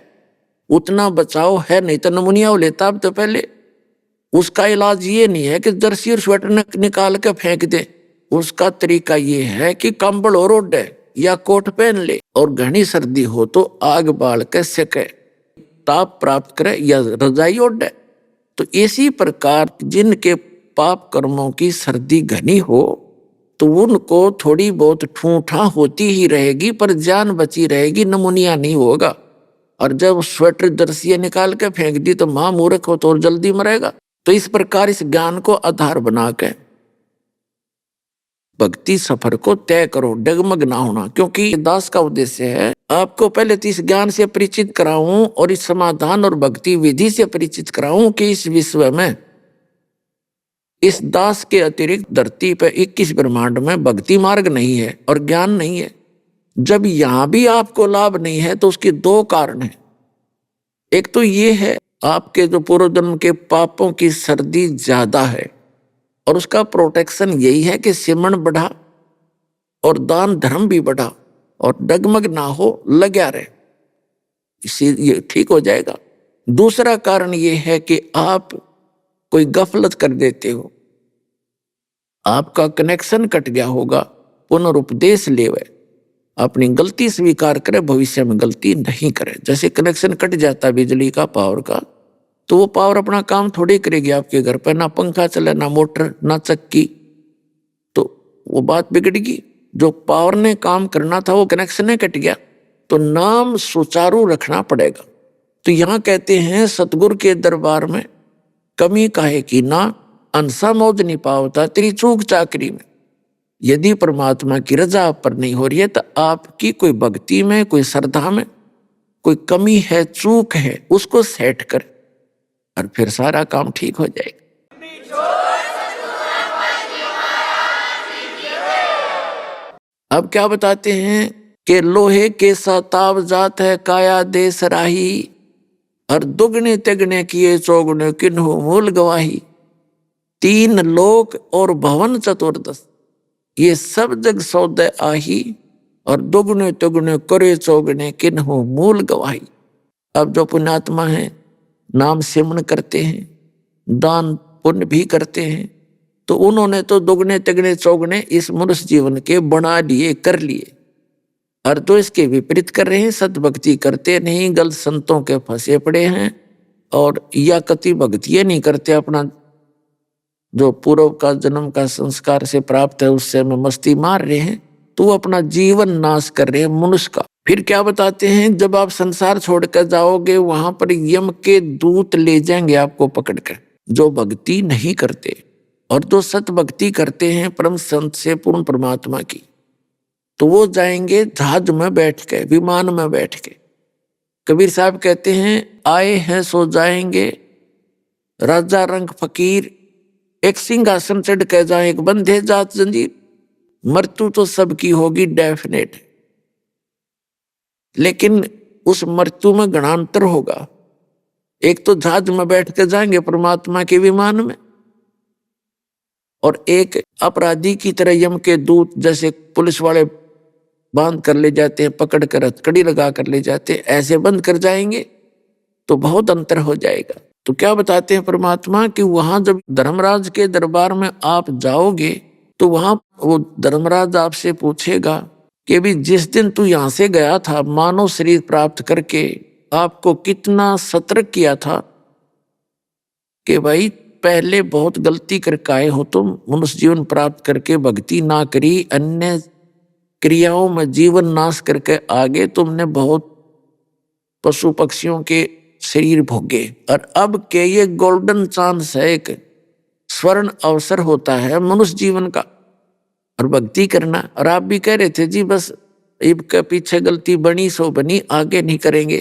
उतना बचाव है, नहीं तो नमूनिया हो लेता अब तो पहले। उसका इलाज ये नहीं है कि जर्सी और स्वेटर निकाल के फेंक दे। उसका तरीका ये है कि कंबल और ओढ़े या कोट पहन ले, और घनी सर्दी हो तो आग बाल के सेके, ताप प्राप्त करे या रजाई ओढ़े। तो इसी प्रकार जिनके पाप कर्मों की सर्दी घनी हो तो उनको थोड़ी बहुत ठूठा होती ही रहेगी, पर जान बची रहेगी, नमूनिया नहीं होगा। और जब स्वेटर जर्सियां निकाल के फेंक दी तो मां मूर्ख हो तो और जल्दी मरेगा। तो इस प्रकार इस ज्ञान को आधार बना के भक्ति सफर को तय करो, डगमग ना होना। क्योंकि दास का उद्देश्य है आपको पहले तो इस ज्ञान से परिचित कराऊं और इस समाधान और भक्ति विधि से परिचित कराऊं कि इस विश्व में इस दास के अतिरिक्त धरती पर 21 ब्रह्मांड में भक्ति मार्ग नहीं है और ज्ञान नहीं है। जब यहां भी आपको लाभ नहीं है तो उसके 2 कारण हैं। एक तो ये है आपके जो पूर्व जन्म के पापों की सर्दी ज्यादा है, और उसका प्रोटेक्शन यही है कि सिमरण बढ़ा और दान धर्म भी बढ़ा और डगमग ना हो, लगा रहे, इससे ये ठीक हो जाएगा। दूसरा कारण ये है कि आप कोई गफलत कर देते हो, आपका कनेक्शन कट गया होगा, पुनरुपदेश लेवे, अपनी गलती स्वीकार करे, भविष्य में गलती नहीं करे। जैसे कनेक्शन कट जाता है बिजली का, पावर का, तो वो पावर अपना काम थोड़ी करेगी आपके घर पर, ना पंखा चले, ना मोटर, ना चक्की, तो वो बात बिगड़गी। जो पावर ने काम करना था वो कनेक्शन ने कट गया, तो नाम सुचारू रखना पड़ेगा। तो यहां कहते हैं सतगुरु के दरबार में कमी काहे की ना, अंसा मौज नहीं पावता तेरी चूक चाकरी में। यदि परमात्मा की रजा आप पर नहीं हो रही है तो आपकी कोई भक्ति में, कोई श्रद्धा में कोई कमी है, चूक है, उसको सेट कर और फिर सारा काम ठीक हो जाएगा। अब क्या बताते हैं कि लोहे के साताव जात है काया देश राही, और दुगने तिगने किए चौगने किन्हु मूल गवाही। तीन लोक और भवन चतुर्दश, ये सब जग सौदे आही, और दुगने तिगने करे चौगने किन्हु मूल गवाही। अब जो पुण्यात्मा है, नाम सिमरण करते हैं, दान पुण्य भी करते हैं, तो उन्होंने तो दुगने तिगने चौगने इस मनुष्य जीवन के बना लिए, कर लिए। और तो इसके विपरीत कर रहे हैं, सतभक्ति करते नहीं, गलत संतों के फंसे पड़े हैं, और या कति भक्तियां नहीं करते, अपना जो पूर्व का जन्म का संस्कार से प्राप्त है उससे में मस्ती मार रहे हैं, तो वो अपना जीवन नाश कर रहे हैं मनुष्य का। फिर क्या बताते हैं, जब आप संसार छोड़कर जाओगे वहां पर यम के दूत ले जाएंगे आपको पकड़कर, जो भक्ति नहीं करते और जो सत भक्ति करते हैं परम संत से, पूर्ण परमात्मा की, तो वो जाएंगे जहाज में बैठ के, विमान में बैठ के। कबीर साहब कहते हैं, आए हैं सो जाएंगे, राजा रंग फकीर, एक सिंहासन चढ़ के जाए, एक बंधे जात जंजीर। मृत्यु तो सबकी होगी डेफिनेट, लेकिन उस मृत्यु में गणांतर होगा। एक तो जहाज में बैठ के जाएंगे परमात्मा के विमान में, और एक अपराधी की तरह यम के दूत, जैसे पुलिस वाले बांध कर ले जाते हैं, पकड़ कर हथकड़ी लगा कर ले जाते हैं, ऐसे बंद कर जाएंगे, तो बहुत अंतर हो जाएगा। तो क्या बताते हैं परमात्मा कि वहां जब धर्मराज के दरबार में आप जाओगे तो वहां वो धर्मराज आपसे पूछेगा कि भी जिस दिन तू यहां से गया था मानव शरीर प्राप्त करके, आपको कितना सतर्क किया था कि भाई पहले बहुत गलती करके आए हो तुम, मनुष्य जीवन प्राप्त करके भक्ति ना करी, अन्य क्रियाओं में जीवन नाश करके आगे तुमने बहुत पशु पक्षियों के शरीर भोगे, और अब के ये गोल्डन चांस है, एक स्वर्ण अवसर होता है मनुष्य जीवन का और भक्ति करना। और आप भी कह रहे थे जी बस इब के पीछे गलती बनी सो बनी, आगे नहीं करेंगे।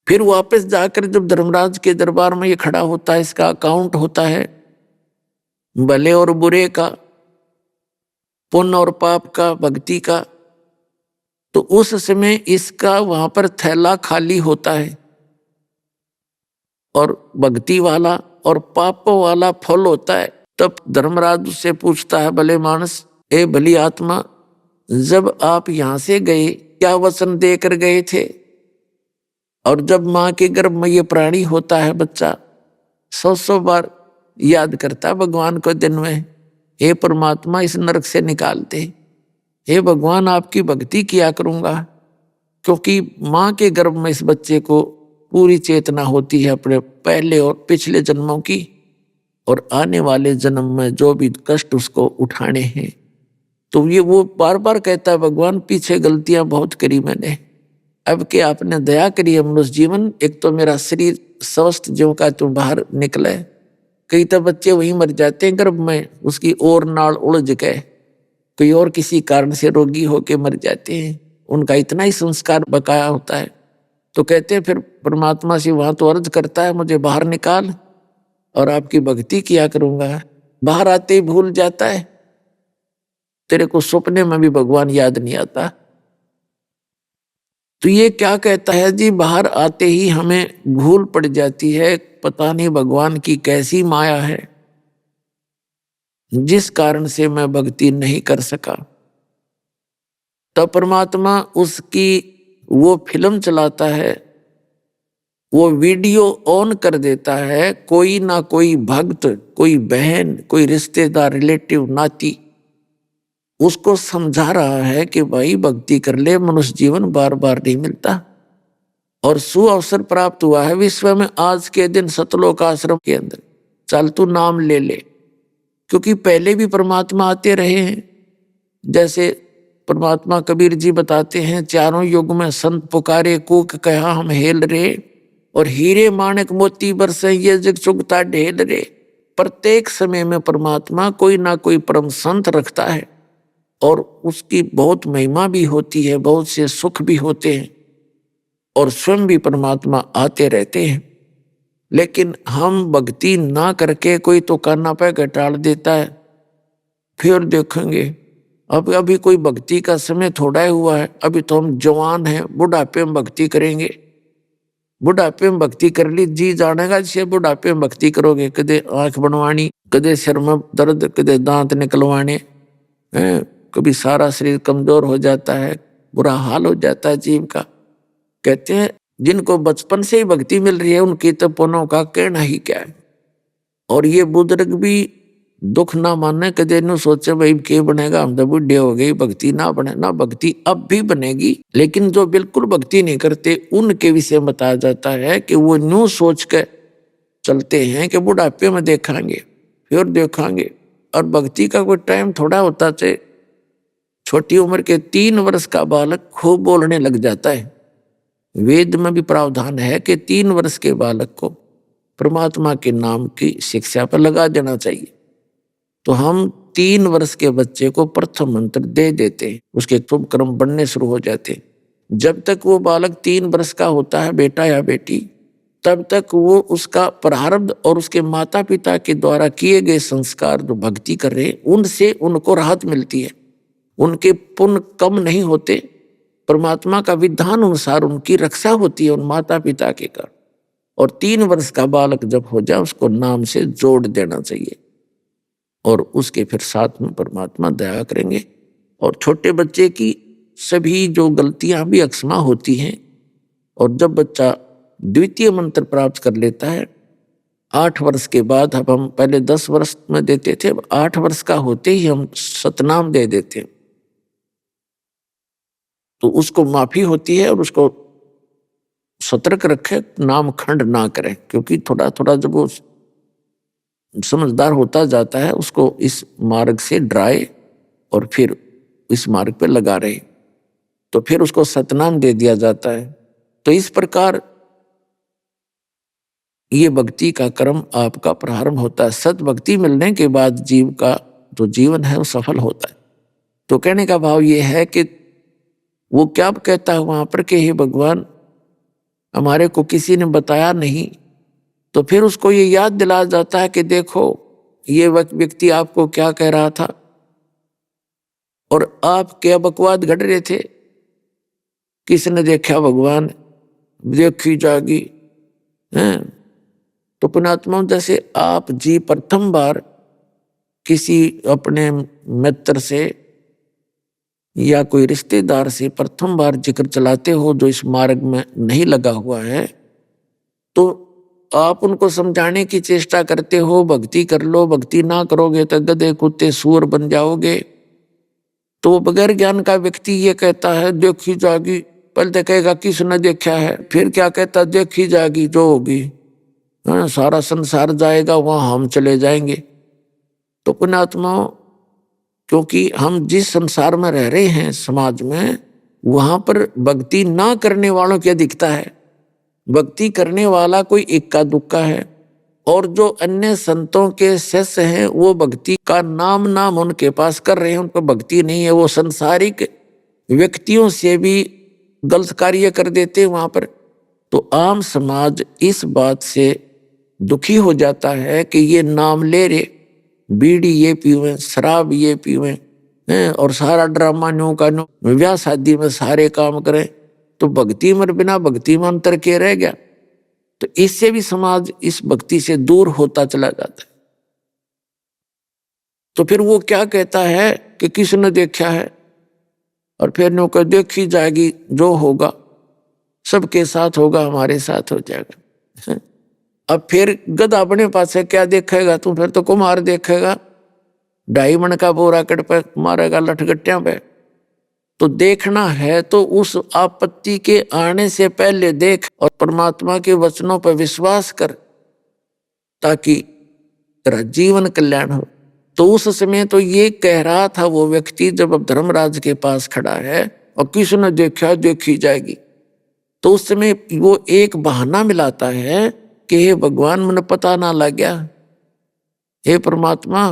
फिर वापस जाकर जब धर्मराज के दरबार में ये खड़ा होता है, इसका अकाउंट होता है भले और बुरे का, पुण्य और पाप का, भक्ति का, तो उस समय इसका वहां पर थैला खाली होता है, और भक्ति वाला और पापों वाला फल होता है। तब धर्मराज उससे पूछता है, भले मानस, ए भली आत्मा, जब आप यहां से गए क्या वचन देकर गए थे? और जब मां के गर्भ में ये प्राणी होता है बच्चा, 100 बार याद करता है भगवान को दिन में, हे परमात्मा इस नरक से निकाल दे, हे भगवान आपकी भक्ति किया करूंगा, क्योंकि मां के गर्भ में इस बच्चे को पूरी चेतना होती है अपने पहले और पिछले जन्मों की, और आने वाले जन्म में जो भी कष्ट उसको उठाने हैं। तो ये वो बार बार कहता है, भगवान पीछे गलतियां बहुत करी मैंने, अब के आपने दया करी है मनुष्य जीवन, एक तो मेरा शरीर स्वस्थ ज्यों का तुम बाहर निकले, कई तो बच्चे वहीं मर जाते हैं गर्भ में, उसकी और नाड़ उलझ गए, कोई और किसी कारण से रोगी होके मर जाते हैं, उनका इतना ही संस्कार बकाया होता है। तो कहते हैं फिर परमात्मा से वहां तो अर्ज करता है, मुझे बाहर निकाल और आपकी भक्ति किया करूंगा। बाहर आते ही भूल जाता है, तेरे को सपने में भी भगवान याद नहीं आता। तो ये क्या कहता है जी, बाहर आते ही हमें भूल पड़ जाती है, पता नहीं भगवान की कैसी माया है। जिस कारण से मैं भक्ति नहीं कर सका। तब परमात्मा उसकी वो फिल्म चलाता है, वो वीडियो ऑन कर देता है। कोई ना कोई भक्त, कोई बहन, कोई रिश्तेदार, रिलेटिव, नाती उसको समझा रहा है कि भाई भक्ति कर ले, मनुष्य जीवन बार बार नहीं मिलता। और सुअवसर प्राप्त हुआ है विश्व में आज के दिन सतलोक आश्रम के अंदर, चल तू नाम ले ले। क्योंकि पहले भी परमात्मा आते रहे हैं। जैसे परमात्मा कबीर जी बताते हैं, चारों युग में संत पुकारे कूक कहा हम हेल रे, और हीरे माणक मोती बरसे ये जग चुगता ढेल रे। प्रत्येक समय में परमात्मा कोई ना कोई परम संत रखता है और उसकी बहुत महिमा भी होती है, बहुत से सुख भी होते हैं और स्वयं भी परमात्मा आते रहते हैं। लेकिन हम भक्ति ना करके कोई तो काना पे टाल देता है। फिर देखेंगे अब अभी कोई भक्ति का समय थोड़ा ही हुआ है, अभी तो हम जवान हैं, बुढ़ापे में भक्ति करेंगे। बुढ़ापे में भक्ति कर ली जी जानेगा, जिसे बुढ़ापे में भक्ति करोगे कदे आंख बनवानी, कदे सिर में दर्द, कदे दांत निकलवाने, कभी सारा शरीर कमजोर हो जाता है, बुरा हाल हो जाता है जीव का। कहते हैं जिनको बचपन से ही भक्ति मिल रही है उनकी तो पुनों का कहना ही क्या है। और ये बुजुर्ग भी दुख ना माने, कदे न सोचे भाई क्या बनेगा, हम तो बुढ़े हो गए, भक्ति ना बने ना। भक्ति अब भी बनेगी, लेकिन जो बिल्कुल भक्ति नहीं करते उनके विषय में बताया जाता है कि वो न्यू सोच के चलते हैं कि बुढ़ापे में देखेंगे, फिर देखेंगे। और भक्ति का कोई टाइम थोड़ा होता है। छोटी उम्र के 3 वर्ष का बालक खूब बोलने लग जाता है। वेद में भी प्रावधान है कि 3 वर्ष के बालक को परमात्मा के नाम की शिक्षा पर लगा देना चाहिए। तो हम 3 वर्ष के बच्चे को प्रथम मंत्र दे देते हैं, उसके शुभ कर्म बनने शुरू हो जाते हैं। जब तक वो बालक 3 वर्ष का होता है, बेटा या बेटी, तब तक वो उसका प्रारब्ध और उसके माता पिता के द्वारा किए गए संस्कार जो भक्ति कर रहे हैं उनसे उनको राहत मिलती है। उनके पुण्य कम नहीं होते, परमात्मा का विधान अनुसार उनकी रक्षा होती है उन माता पिता के कारण। और 3 वर्ष का बालक जब हो जाए उसको नाम से जोड़ देना चाहिए और उसके फिर साथ में परमात्मा दया करेंगे। और छोटे बच्चे की सभी जो गलतियां भी अक्षमा होती हैं। और जब बच्चा द्वितीय मंत्र प्राप्त कर लेता है 8 वर्ष के बाद, अब हम पहले 10 वर्ष में देते थे, अब 8 वर्ष का होते ही हम सतनाम दे देते हैं। तो उसको माफी होती है और उसको सतर्क रखे, नाम खंड ना करें। क्योंकि थोड़ा थोड़ा जब वो समझदार होता जाता है उसको इस मार्ग से डराए और फिर इस मार्ग पे लगा रहे, तो फिर उसको सतनाम दे दिया जाता है। तो इस प्रकार ये भक्ति का क्रम आपका प्रारंभ होता है। सत भक्ति मिलने के बाद जीव का जो जीवन है वो सफल होता है। तो कहने का भाव ये है कि वो क्या कहता है वहां पर कि हे भगवान, हमारे को किसी ने बताया नहीं। तो फिर उसको ये याद दिलाया जाता है कि देखो ये व्यक्ति आपको क्या कह रहा था और आप क्या बकवाद घड़ रहे थे। किसने देखा भगवान, देखी जागी हैं। तो पुण्यात्मा, जैसे आप जी प्रथम बार किसी अपने मित्र से या कोई रिश्तेदार से प्रथम बार जिक्र चलाते हो जो इस मार्ग में नहीं लगा हुआ है, तो आप उनको समझाने की चेष्टा करते हो, भक्ति कर लो, भक्ति ना करोगे तो गधे कुत्ते सूअर बन जाओगे। तो बगैर ज्ञान का व्यक्ति ये कहता है देखी जागी, पहले तो कहेगा किसने देखा है, फिर क्या कहता देखी जागी जो होगी, सारा संसार जाएगा, वहां हम चले जाएंगे। तो पुण्यात्माओं, क्योंकि हम जिस संसार में रह रहे हैं समाज में, वहां पर भक्ति ना करने वालों की अधिकता है। भक्ति करने वाला कोई इक्का दुक्का है और जो अन्य संतों के शिष्य हैं वो भक्ति का नाम उनके पास कर रहे हैं, उनको भक्ति नहीं है। वो संसारिक व्यक्तियों से भी गलत कार्य कर देते हैं वहां पर। तो आम समाज इस बात से दुखी हो जाता है कि ये नाम ले रहे, बीड़ी ये पीवें, शराब ये पीवें और सारा ड्रामा न्यू का न्यू, ब्याह शादी में सारे काम करें, तो भक्ति में बिना भक्ति में अंतर के रह गया। तो इससे भी समाज इस भक्ति से दूर होता चला जाता है। तो फिर वो क्या कहता है कि किसने देखा है, और फिर नो कर देखी जाएगी, जो होगा सबके साथ होगा, हमारे साथ हो जाएगा। अब फिर गधा अपने पास से क्या देखेगा, तू फिर तो कुमार देखेगा, 2.5 मन का बोरा कट पे मारेगा लठगट्टियां पे। तो देखना है तो उस आपत्ति के आने से पहले देख और परमात्मा के वचनों पर विश्वास कर, ताकि तेरा जीवन कल्याण हो। तो उस समय तो ये कह रहा था वो व्यक्ति, जब अब धर्मराज के पास खड़ा है और किसने देखा देखी जाएगी, तो उस समय वो एक बहाना मिलाता है कि हे भगवान, मुझे पता ना लग गया, हे परमात्मा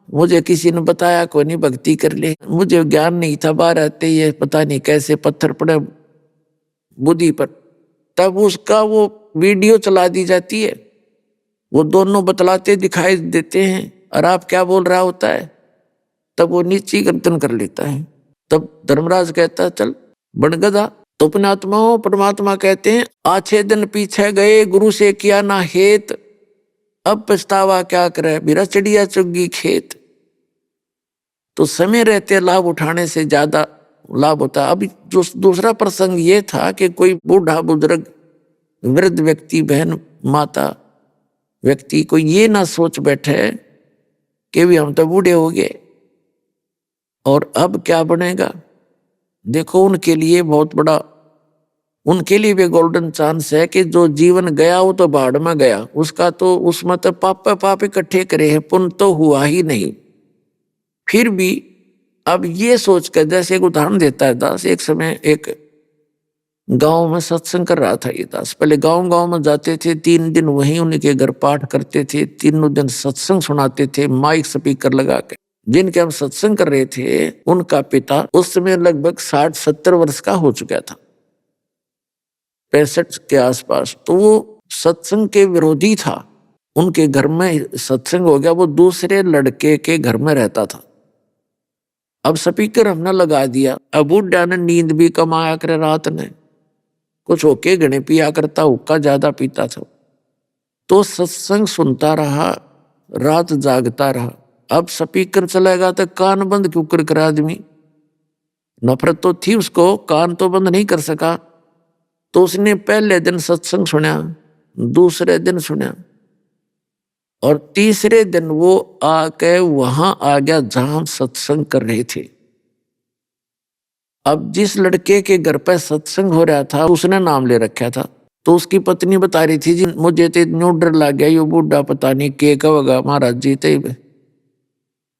मुझे किसी ने बताया कोई नहीं, भक्ति कर ले, मुझे ज्ञान नहीं था, बाहर आते ये पता नहीं कैसे पत्थर पड़े बुद्धि पर। तब उसका वो वीडियो चला दी जाती है, वो दोनों बतलाते दिखाई देते हैं, और आप क्या बोल रहा होता है, तब वो नीची गर्दन कर लेता है। तब धर्मराज कहता है चल बन गधा। तो अपने आत्माओं परमात्मा कहते हैं, आछे दिन पीछे गए गुरु से किया ना हेत, अब पछतावा क्या करे मेरा चिड़िया चुगी खेत। तो समय रहते लाभ उठाने से ज्यादा लाभ होता। अब जो दूसरा प्रसंग ये था कि कोई बूढ़ा बुजुर्ग वृद्ध व्यक्ति, बहन माता व्यक्ति को ये ना सोच बैठे कि भी हम तो बूढ़े हो गए और अब क्या बनेगा। देखो उनके लिए बहुत बड़ा, उनके लिए भी गोल्डन चांस है कि जो जीवन गया वो तो बाढ़ में गया, उसका तो उसमें तो पाप पाप इकट्ठे करे हैं, पुण्य तो हुआ ही नहीं। फिर भी अब ये सोचकर, जैसे एक उदाहरण देता है दास, एक समय एक गांव में सत्संग कर रहा था ये दास। पहले गांव गांव में जाते थे, 3 दिन वहीं उनके घर पाठ करते थे, 3 दिन सत्संग सुनाते थे माइक स्पीकर लगा के। जिनके हम सत्संग कर रहे थे उनका पिता उस समय लगभग 60-70 वर्ष का हो चुका था, 65 के आसपास। तो वो सत्संग के विरोधी था, उनके घर में सत्संग हो गया, वो दूसरे लड़के के घर में रहता था। अब स्पीकर हमने लगा दिया, अब बुढ़ा ने नींद भी कम आया करे, रात ने कुछ होके गणे पिया करता, हुक्का ज्यादा पीता था। तो सत्संग सुनता रहा, रात जागता रहा। अब स्पीकर चलेगा तो कान बंद क्यों कर आदमी, नफरत तो थी उसको, कान तो बंद नहीं कर सका। तो उसने पहले दिन सत्संग सुना, दूसरे दिन सुना, और तीसरे दिन वो आके वहां आ गया जहां सत्संग कर रहे थे। अब जिस लड़के के घर पर सत्संग हो रहा था उसने नाम ले रखा था। तो उसकी पत्नी बता रही थी, जी मुझे तो इतना डर लग गया, ये बूढ़ा पता नहीं के कहेगा महाराज जी, ते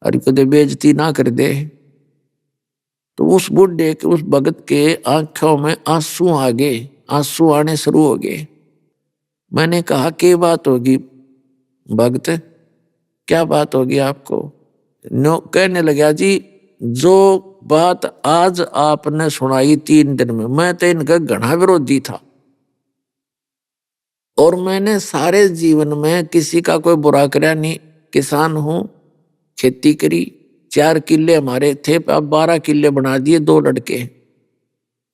अरे कदे बेइज्जती ना कर दे। तो उस बूढ़े के, उस भगत के आंखों में आंसू आ गए, आंसू आने शुरू हो गए। मैंने कहा क्या बात होगी भगत, क्या बात होगी आपको। नो कहने लगा, जी जो बात आज आपने सुनाई 3 दिन में, मैं तो इनका घना विरोधी था, और मैंने सारे जीवन में किसी का कोई बुरा कराया नहीं। किसान हूं, खेती करी, 4 किले हमारे थे, अब 12 किले बना दिए 2 लड़के,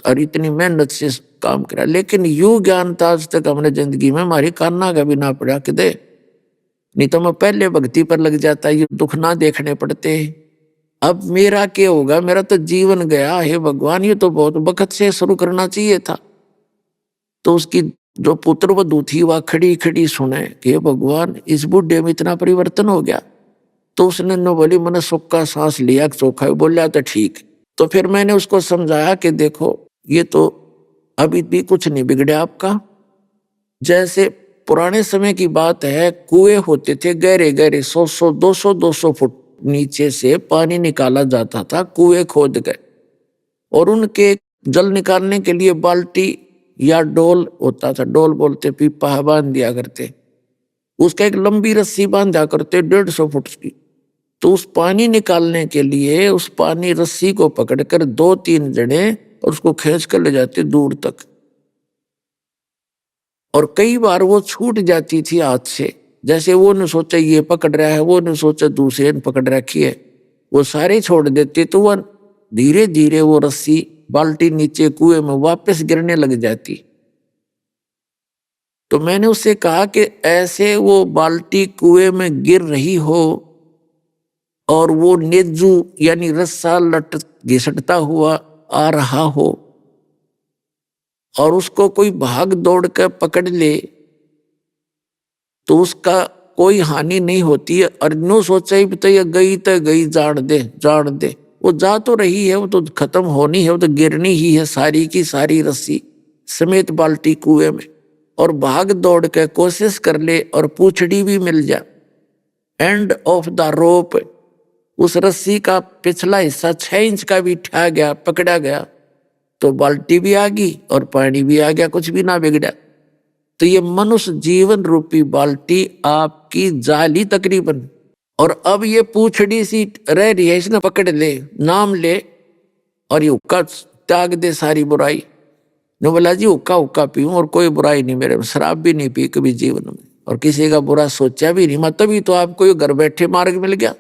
और इतनी मेहनत से काम करा। लेकिन यूं ज्ञान था आज तक हमने जिंदगी में, हमारी कान्ना का भी ना पड़ा कि दे, नहीं तो मैं पहले भक्ति पर लग जाता, ये दुख ना देखने पड़ते। अब मेरा क्या होगा, मेरा तो जीवन गया, हे भगवान ये तो बहुत वक्त से शुरू करना चाहिए था। तो उसकी जो पुत्र वधू थी वह खड़ी खड़ी सुने कि हे भगवान इस बूढ़े में इतना परिवर्तन हो गया। तो उसने न बोली, मैंने सुख का सांस लिया, चोखा बोला तो ठीक। तो फिर मैंने उसको समझाया कि देखो ये तो अभी भी कुछ नहीं बिगड़ा आपका। जैसे पुराने समय की बात है, कुएं होते थे गहरे गहरे, 100 200 फुट नीचे से पानी निकाला जाता था, कुएं खोद गए, और उनके जल निकालने के लिए बाल्टी या डोल होता था, डोल बोलते, पीपा बांध दिया करते, उसका एक लंबी रस्सी बांधा करते 150 फुट की। तो उस पानी निकालने के लिए उस पानी रस्सी को पकड़कर 2-3 जने और उसको खींच कर ले जाते दूर तक, और कई बार वो छूट जाती थी हाथ से। जैसे वो ने सोचा ये पकड़ रहा है, वो ने सोचा दूसरे ने पकड़ रखी है, वो सारे छोड़ देते, तो वह धीरे धीरे वो रस्सी बाल्टी नीचे कुएं में वापस गिरने लग जाती। तो मैंने उससे कहा कि ऐसे वो बाल्टी कुएं में गिर रही हो और वो नेजू यानी रस्सा लट घिसटता हुआ आ रहा हो और उसको कोई भाग दौड़ कर पकड़ ले तो उसका कोई हानि नहीं होती है। और नो सोचा ही तो ये गई तो गई, जान दे, वो जा तो रही है, वो तो खत्म होनी है, वो तो गिरनी ही है सारी की सारी रस्सी समेत बाल्टी कुएं में। और भाग दौड़ के कोशिश कर ले और पूछड़ी भी मिल जाए, एंड ऑफ द रोप, उस रस्सी का पिछला हिस्सा 6 इंच का भी ठा गया, पकड़ा गया, तो बाल्टी भी आ गई और पानी भी आ गया, कुछ भी ना बिगड़ा। तो ये मनुष्य जीवन रूपी बाल्टी आपकी जाली तकरीबन, और अब ये पूछड़ी सी रह रही है, इसने पकड़ ले, नाम ले और ये हुक्का त्याग दे सारी बुराई। ने बोला जी हुक्का पीऊं और कोई बुराई नहीं मेरे में, शराब भी नहीं पी कभी जीवन में और किसी का बुरा सोचा भी नहीं। मतलब ही तो आपको ये घर बैठे मार्ग मिल गया,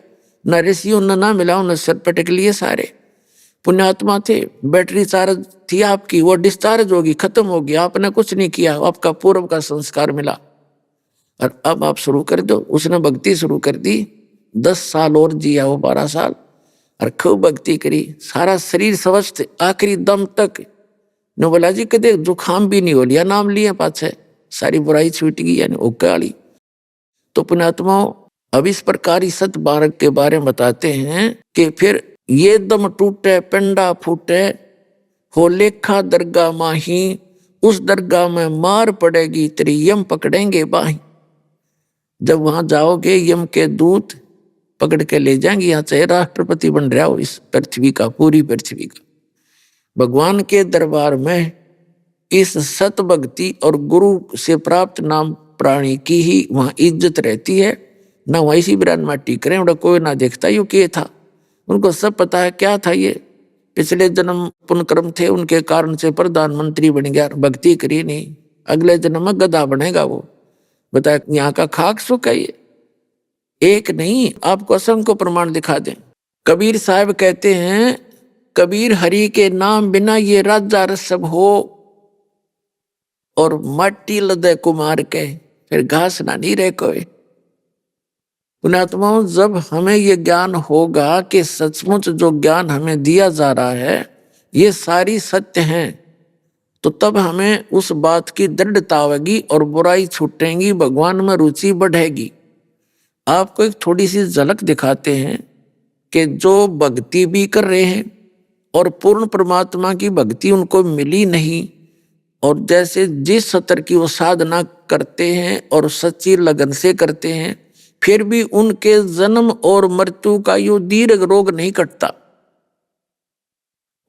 न ऋषियों ने ना मिला, न सर पटक लिए सारे पुण्यात्मा थे। बैटरी चार्ज थी आपकी, वो डिस्चार्ज होगी, खत्म होगी, आपने कुछ नहीं किया, आपका पूर्व का संस्कार मिला और अब आप शुरू कर दो। उसने भक्ति शुरू कर दी, 10 साल और जिया वो, 12 साल, और खूब भक्ति करी, सारा शरीर स्वस्थ आखिरी दम तक। ने बोला जी कदे जुखाम भी नहीं हो लिया, नाम लिए पाछे सारी बुराई छूट गई, यानी उकाली। तो पुण्यात्माओं अब इस प्रकार सत मार्ग के बारे में बताते हैं कि फिर ये दम टूटे पिंडा फूटे, हो लेखा दरगाह माही, उस दरगाह में मार पड़ेगी तेरी, यम पकड़ेंगे बाही। जब वहां जाओगे यम के दूत पकड़ के ले जाएंगे, यहाँ चाहे राष्ट्रपति बन रहा हो इस पृथ्वी का, पूरी पृथ्वी का। भगवान के दरबार में इस सत भक्ति और गुरु से प्राप्त नाम प्राणी की ही वहां इज्जत रहती है। ना वहीं सी बिरान माटी करें, उड़ा कोई ना देखता ये क्या था, उनको सब पता है क्या था। ये पिछले जन्म पुण्यक्रम थे, उनके कारण से प्रधानमंत्री बन गया, भक्ति करी नहीं, अगले जन्म में गधा बनेगा वो। बताया यहाँ का खाक सुख है ये, एक नहीं आपको असंख्य प्रमाण दिखा दें। कबीर साहब कहते हैं, कबीर हरि के नाम बिना ये राजा रसब हो, और माटी लदे कुमार के फिर घास ना नहीं रह कोई। पुण्यात्माओं जब हमें ये ज्ञान होगा कि सचमुच जो ज्ञान हमें दिया जा रहा है ये सारी सत्य हैं, तो तब हमें उस बात की दृढ़ता होगी और बुराई छूटेंगी, भगवान में रुचि बढ़ेगी। आपको एक थोड़ी सी झलक दिखाते हैं कि जो भक्ति भी कर रहे हैं और पूर्ण परमात्मा की भक्ति उनको मिली नहीं, और जैसे जिस स्तर की वो साधना करते हैं और सच्ची लगन से करते हैं, फिर भी उनके जन्म और मृत्यु का यो दीर्घ रोग नहीं कटता।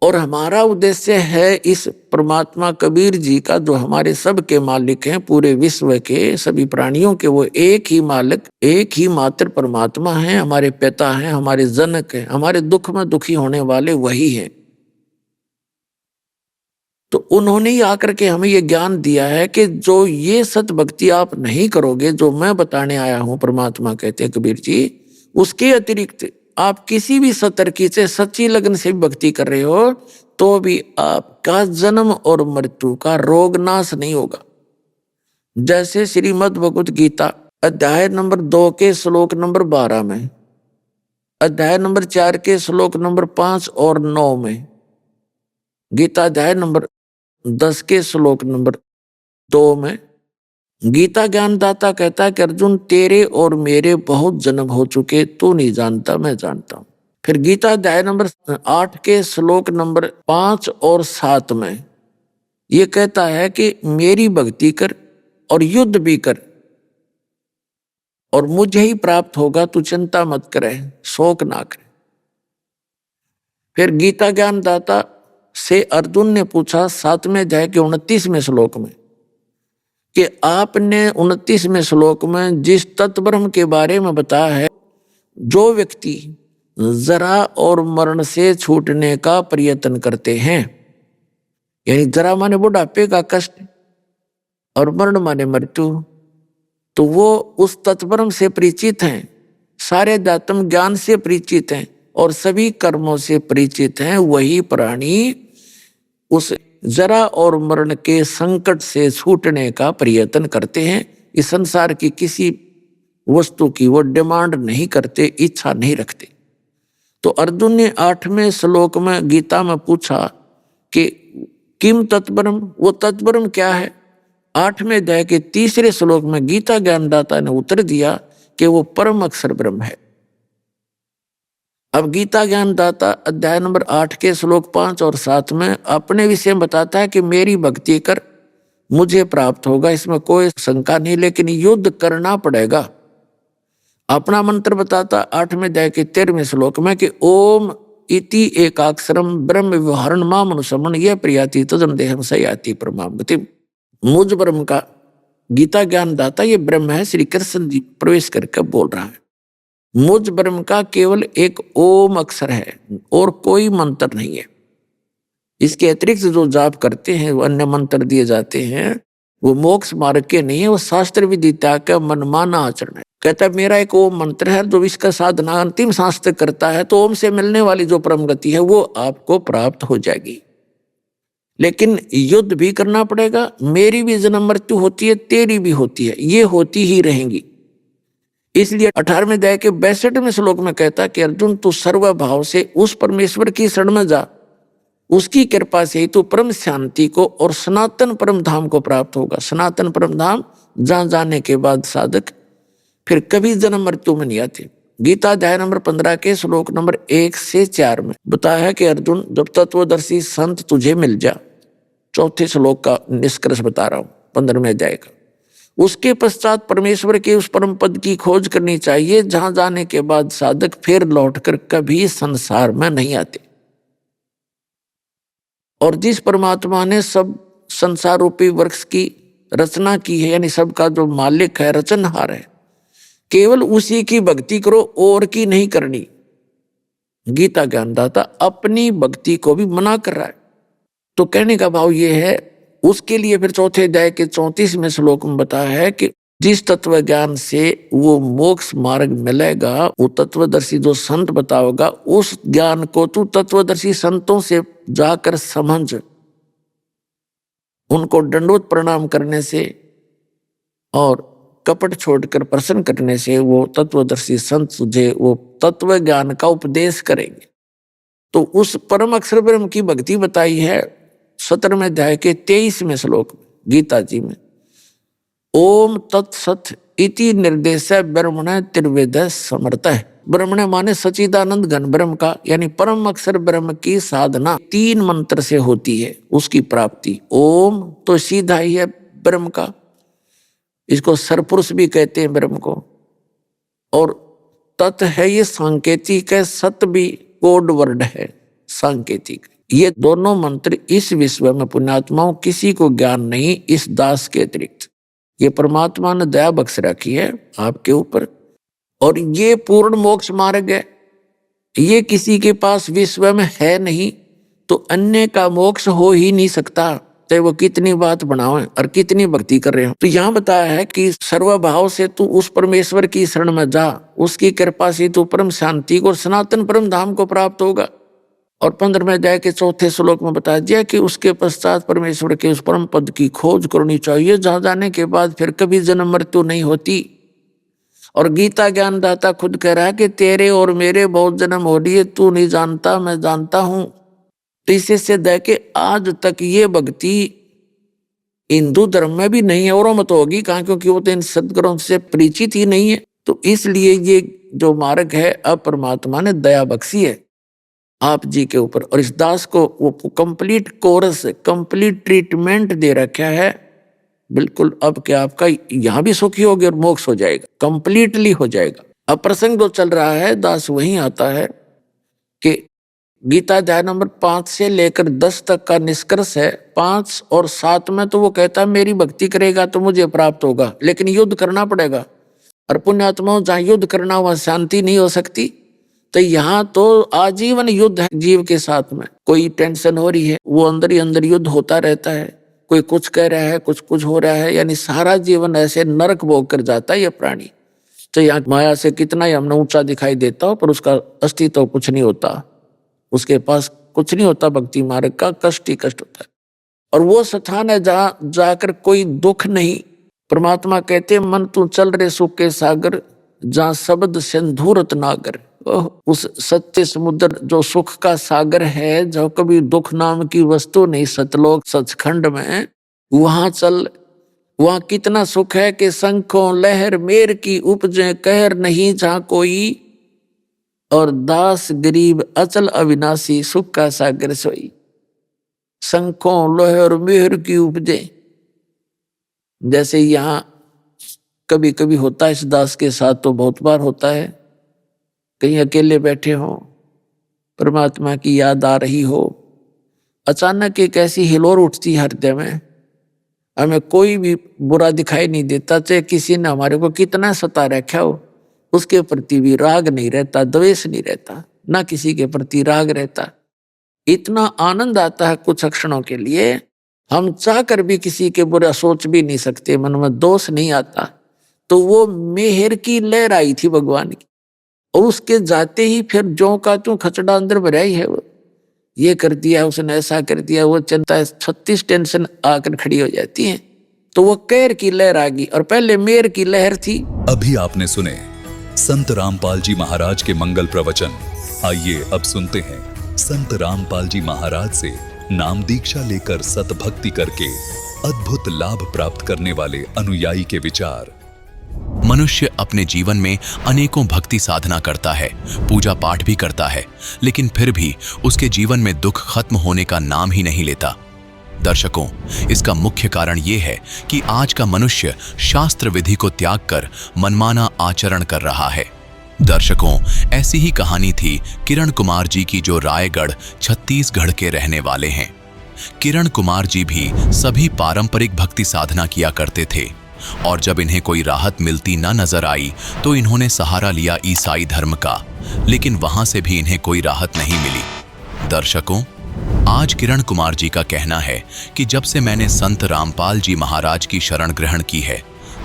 और हमारा उद्देश्य है इस परमात्मा कबीर जी का, जो हमारे सब के मालिक हैं, पूरे विश्व के सभी प्राणियों के, वो एक ही मालिक, एक ही मात्र परमात्मा हैं, हमारे पिता हैं, हमारे जनक हैं, हमारे दुख में दुखी होने वाले वही हैं। तो उन्होंने ही आकर के हमें ये ज्ञान दिया है कि जो ये सत भक्ति आप नहीं करोगे, जो मैं बताने आया हूं, परमात्मा कहते हैं कबीर जी, उसके अतिरिक्त आप किसी भी सतर्की से सच्ची लगन से भी भक्ति कर रहे हो तो भी आपका जन्म और मृत्यु का रोग नाश नहीं होगा। जैसे श्रीमद् भगवत गीता अध्याय नंबर 2 के श्लोक नंबर 12 में, अध्याय नंबर 4 के श्लोक नंबर 5 और 9 में, गीता अध्याय नंबर 10 के श्लोक नंबर 2 में गीता ज्ञानदाता कहता है कि अर्जुन तेरे और मेरे बहुत जन्म हो चुके, तू नहीं जानता मैं जानता हूं। फिर गीता अध्याय नंबर 8 के श्लोक नंबर 5 और 7 में ये कहता है कि मेरी भक्ति कर और युद्ध भी कर और मुझे ही प्राप्त होगा, तू चिंता मत करे, शोक ना करे। फिर गीता ज्ञानदाता से अर्जुन ने पूछा 7वें अध्याय के 29वें श्लोक में कि आपने 29वें श्लोक में जिस तत्ब्रह्म के बारे में बताया है, जो व्यक्ति जरा और मरण से छूटने का प्रयत्न करते हैं, यानी जरा माने बुढ़ापे का कष्ट और मरण माने मृत्यु, तो वो उस तत्ब्रह्म से परिचित हैं, सारे अध्यात्म ज्ञान से परिचित हैं और सभी कर्मों से परिचित हैं, वही प्राणी उस जरा और मरण के संकट से छूटने का प्रयत्न करते हैं। इस संसार की किसी वस्तु की वो डिमांड नहीं करते, इच्छा नहीं रखते। तो अर्जुन ने 8वें श्लोक में गीता में पूछा कि किम तत्परम, वो तत्परम क्या है। 8वें अध्याय के 3रे श्लोक में गीता ज्ञानदाता ने उत्तर दिया कि वो परम अक्षर ब्रह्म है। अब गीता ज्ञानदाता अध्याय नंबर 8 के श्लोक 5 और 7 में अपने विषय में बताता है कि मेरी भक्ति कर मुझे प्राप्त होगा, इसमें कोई शंका नहीं, लेकिन युद्ध करना पड़ेगा। अपना मंत्र बताता 8वें अध्याय के 13वें श्लोक में कि ओम इति एकाक्षरम ब्रह्म व्यवहारण माम अनुसमन यह प्रियाति तदम देहम सयाति परमाम गति। मुझ ब्रह्म का गीता ज्ञानदाता ये ब्रह्म है, श्री कृष्ण जी प्रवेश करके बोल रहा है। मुझ ब्रह्म का केवल एक ओम अक्षर है और कोई मंत्र नहीं है। इसके अतिरिक्त जो जाप करते हैं, वो अन्य मंत्र दिए जाते हैं, वो मोक्ष मार्ग के नहीं है, वो शास्त्र विधि त्याग का मनमाना आचरण है। कहता है मेरा एक ओम मंत्र है, जो इसका साधना अंतिम सांस तक करता है तो ओम से मिलने वाली जो परम गति है वो आपको प्राप्त हो जाएगी। लेकिन युद्ध भी करना पड़ेगा। मेरी भी जन्म मृत्यु होती है, तेरी भी होती है, ये होती ही रहेंगी। इसलिए 18वें अध्याय के 62वें श्लोक में कहता कि अर्जुन तू सर्वभाव से उस परमेश्वर की शरण में जा, उसकी कृपा से ही तू परम शांति को और सनातन परम धाम को प्राप्त होगा। सनातन परम धाम जहां जाने के बाद साधक फिर कभी जन्म मृत्यु में नहीं आते। गीता अध्याय नंबर 15 के श्लोक नंबर 1 से 4 में बताया कि अर्जुन जब तत्वदर्शी संत तुझे मिल जा, 4थे श्लोक का निष्कर्ष बता रहा हूं 15वें अध्याय का, उसके पश्चात परमेश्वर के उस परम पद की खोज करनी चाहिए जहां जाने के बाद साधक फिर लौटकर कभी संसार में नहीं आते। और जिस परमात्मा ने सब संसार रूपी वृक्ष की रचना की है, यानी सबका जो मालिक है, रचनहार है, केवल उसी की भक्ति करो और की नहीं करनी। गीता ज्ञानदाता अपनी भक्ति को भी मना कर रहा है। तो कहने का भाव ये है, उसके लिए फिर 4थे अध्याय के 34वें श्लोक में बताया है कि जिस तत्व ज्ञान से वो मोक्ष मार्ग मिलेगा, वो तत्वदर्शी जो संत बताओगा, उस ज्ञान को तू तत्वदर्शी संतों से जाकर समझ, उनको दंडवत प्रणाम करने से और कपट छोड़कर प्रसन्न करने से वो तत्वदर्शी संत तुझे वो तत्व ज्ञान का उपदेश करेंगे। तो उस परम अक्षर ब्रह्म की भक्ति बताई है 17वें अध्याय के 23वें श्लोक में गीता जी में। ओम तत्सत इति निर्देश ब्रह्मण त्रिवेद समर्थ है। ब्रह्मण माने सचिदानंद घन ब्रह्म का, यानी परम अक्षर ब्रह्म की साधना 3 मंत्र से होती है, उसकी प्राप्ति। ओम तो सीधा ही है ब्रह्म का, इसको सरपुरुष भी कहते हैं ब्रह्म को। और तत् है ये सांकेतिक है, सत भी कोड वर्ड है सांकेतिक। ये दोनों मंत्र इस विश्व में पुण्यात्माओं किसी को ज्ञान नहीं, इस दास के अतिरिक्त। ये परमात्मा ने दया बख्श रखी है आपके ऊपर, और ये पूर्ण मोक्ष मार्ग है। ये किसी के पास विश्व में है नहीं, तो अन्य का मोक्ष हो ही नहीं सकता, चाहे वो कितनी बात बनाओ और कितनी भक्ति कर रहे हो। तो यहाँ बताया है कि सर्वभाव से तू उस परमेश्वर की शरण में जा, उसकी कृपा से तू परम शांति को, सनातन परम धाम को प्राप्त होगा। और 15वें अध्याय के 4थे श्लोक में बताया दिया कि उसके पश्चात परमेश्वर के उस परम पद की खोज करनी चाहिए जहां जाने के बाद फिर कभी जन्म मृत्यु नहीं होती। और गीता ज्ञानदाता खुद कह रहा है कि तेरे और मेरे बहुत जन्म हो लिए, तू नहीं जानता मैं जानता हूं। तो इससे सिद्ध है कि आज तक ये भक्ति हिंदू धर्म में भी नहीं है, और मत होगी कहाँ, क्योंकि वो तो इन सदग्रंथ से परिचित ही नहीं है। तो इसलिए ये जो मार्ग है अब परमात्मा ने दया बख्शी है आप जी के ऊपर, और इस दास को वो कंप्लीट कोर्स, कंप्लीट ट्रीटमेंट दे रखा है। बिल्कुल अब क्या आपका यहाँ भी सुखी होगी और मोक्ष हो जाएगा, कंप्लीटली हो जाएगा। अब प्रसंग जो चल रहा है, दास वहीं आता है कि गीता अध्याय नंबर 5 से लेकर 10 तक का निष्कर्ष है। 5 और 7 में तो वो कहता है मेरी भक्ति करेगा तो मुझे प्राप्त होगा, लेकिन युद्ध करना पड़ेगा। और पुण्यात्माओं जहाँ युद्ध करना वहां शांति नहीं हो सकती। तो यहाँ तो आजीवन युद्ध है जीव के साथ में। कोई टेंशन हो रही है, वो अंदर ही अंदर युद्ध होता रहता है। कोई कुछ कह रहा है, कुछ हो रहा है, यानी सारा जीवन ऐसे नरक भोग कर जाता है ये प्राणी। तो यहाँ माया से कितना ही हमने ऊंचा दिखाई देता हो, पर उसका अस्तित्व कुछ नहीं होता, उसके पास कुछ नहीं होता। भक्ति मार्ग का कष्ट ही कष्ट होता है। और वो स्थान है जहाँ जाकर कोई दुख नहीं। परमात्मा कहते मन तू चल रे सुख के सागर, जहाँ शब्द सिंधुरत नागर, उस सत्य समुद्र जो सुख का सागर है, जो कभी दुख नाम की वस्तु नहीं, सतलोक सचखंड में, वहां चल। वहां कितना सुख है कि शंखों लहर मेर की उपजे कहर नहीं जहाँ कोई, और दास गरीब अचल अविनाशी सुख का सागर सोई। शंखों लहर मेहर की उपजे, जैसे यहाँ कभी कभी होता है इस दास के साथ, तो बहुत बार होता है, कहीं अकेले बैठे हो, परमात्मा की याद आ रही हो, अचानक एक ऐसी हिलोर उठती है हृदय में, हमें कोई भी बुरा दिखाई नहीं देता, चाहे किसी ने हमारे को कितना सता रखा हो, उसके प्रति भी राग नहीं रहता, द्वेष नहीं रहता, ना किसी के प्रति राग रहता। इतना आनंद आता है कुछ क्षणों के लिए, हम चाहकर भी किसी के बुरा सोच भी नहीं सकते, मन में दोष नहीं आता। तो वो मेहर की लहर आई थी भगवान की, और उसके जाते ही फिर जो का त्यों खचड़ा अंदर भरा ही है, वो ये कर दिया, उसने ऐसा कर दिया, वो चिंता 36 टेंशन आकर खड़ी हो जाती है। तो वो कहर की लहर आ गई, और पहले मेहर की लहर थी। अभी आपने सुने संत रामपाल जी महाराज के मंगल प्रवचन। आइए अब सुनते हैं संत रामपाल जी महाराज से नाम दीक्षा लेकर सतभक्ति करके अद्भुत लाभ प्राप्त करने वाले अनुयायी के विचार। मनुष्य अपने जीवन में अनेकों भक्ति साधना करता है, पूजा पाठ भी करता है, लेकिन फिर भी उसके जीवन में दुख खत्म होने का नाम ही नहीं लेता। दर्शकों, इसका मुख्य कारण यह है कि आज का मनुष्य शास्त्र विधि को त्याग कर मनमाना आचरण कर रहा है। दर्शकों, ऐसी ही कहानी थी किरण कुमार जी की, जो रायगढ़ छत्तीसगढ़ के रहने वाले हैं। किरण कुमार जी भी सभी पारंपरिक भक्ति साधना किया करते थे, और जब इन्हें कोई राहत मिलती ना नजर आई तो इन्होंने सहारा लिया ईसाई धर्म का, लेकिन वहां से भी इन्हें कोई राहत नहीं मिली। दर्शकों, आज किरण कुमार जी का कहना है कि जब से मैंने संत रामपाल जी महाराज की शरण ग्रहण की है,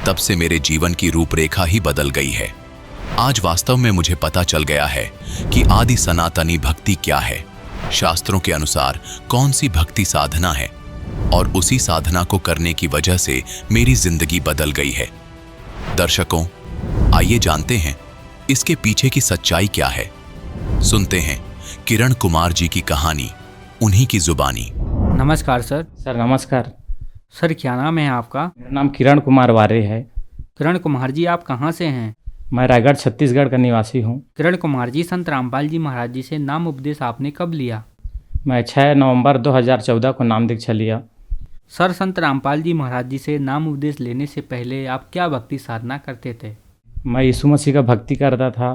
तब से मेरे जीवन की रूपरेखा ही बदल गई है। आज वास्तव में मुझे पता चल गया है कि आदि सनातनी भक्ति क्या है, शास्त्रों के अनुसार कौन सी भक्ति साधना है, और उसी साधना को करने की वजह से मेरी जिंदगी बदल गई है। दर्शकों, आइए जानते हैं इसके पीछे की सच्चाई क्या है। सुनते हैं किरण कुमार जी की कहानी, उन्हीं की जुबानी। नमस्कार सर। सर नमस्कार। सर क्या नाम है आपका? मेरा नाम किरण कुमार वारे है। किरण कुमार जी, आप कहाँ से हैं? मैं रायगढ़ छत्तीसगढ़ का निवासी हूँ। किरण कुमार जी, संत रामपाल जी महाराज जी से नाम उपदेश आपने कब लिया? मैं 6 नवंबर 2014 को नाम दीक्षा लिया। सर, संत रामपाल जी महाराज जी से नाम उपदेश लेने से पहले आप क्या भक्ति साधना करते थे? मैं यीशु मसीह का भक्ति करता था,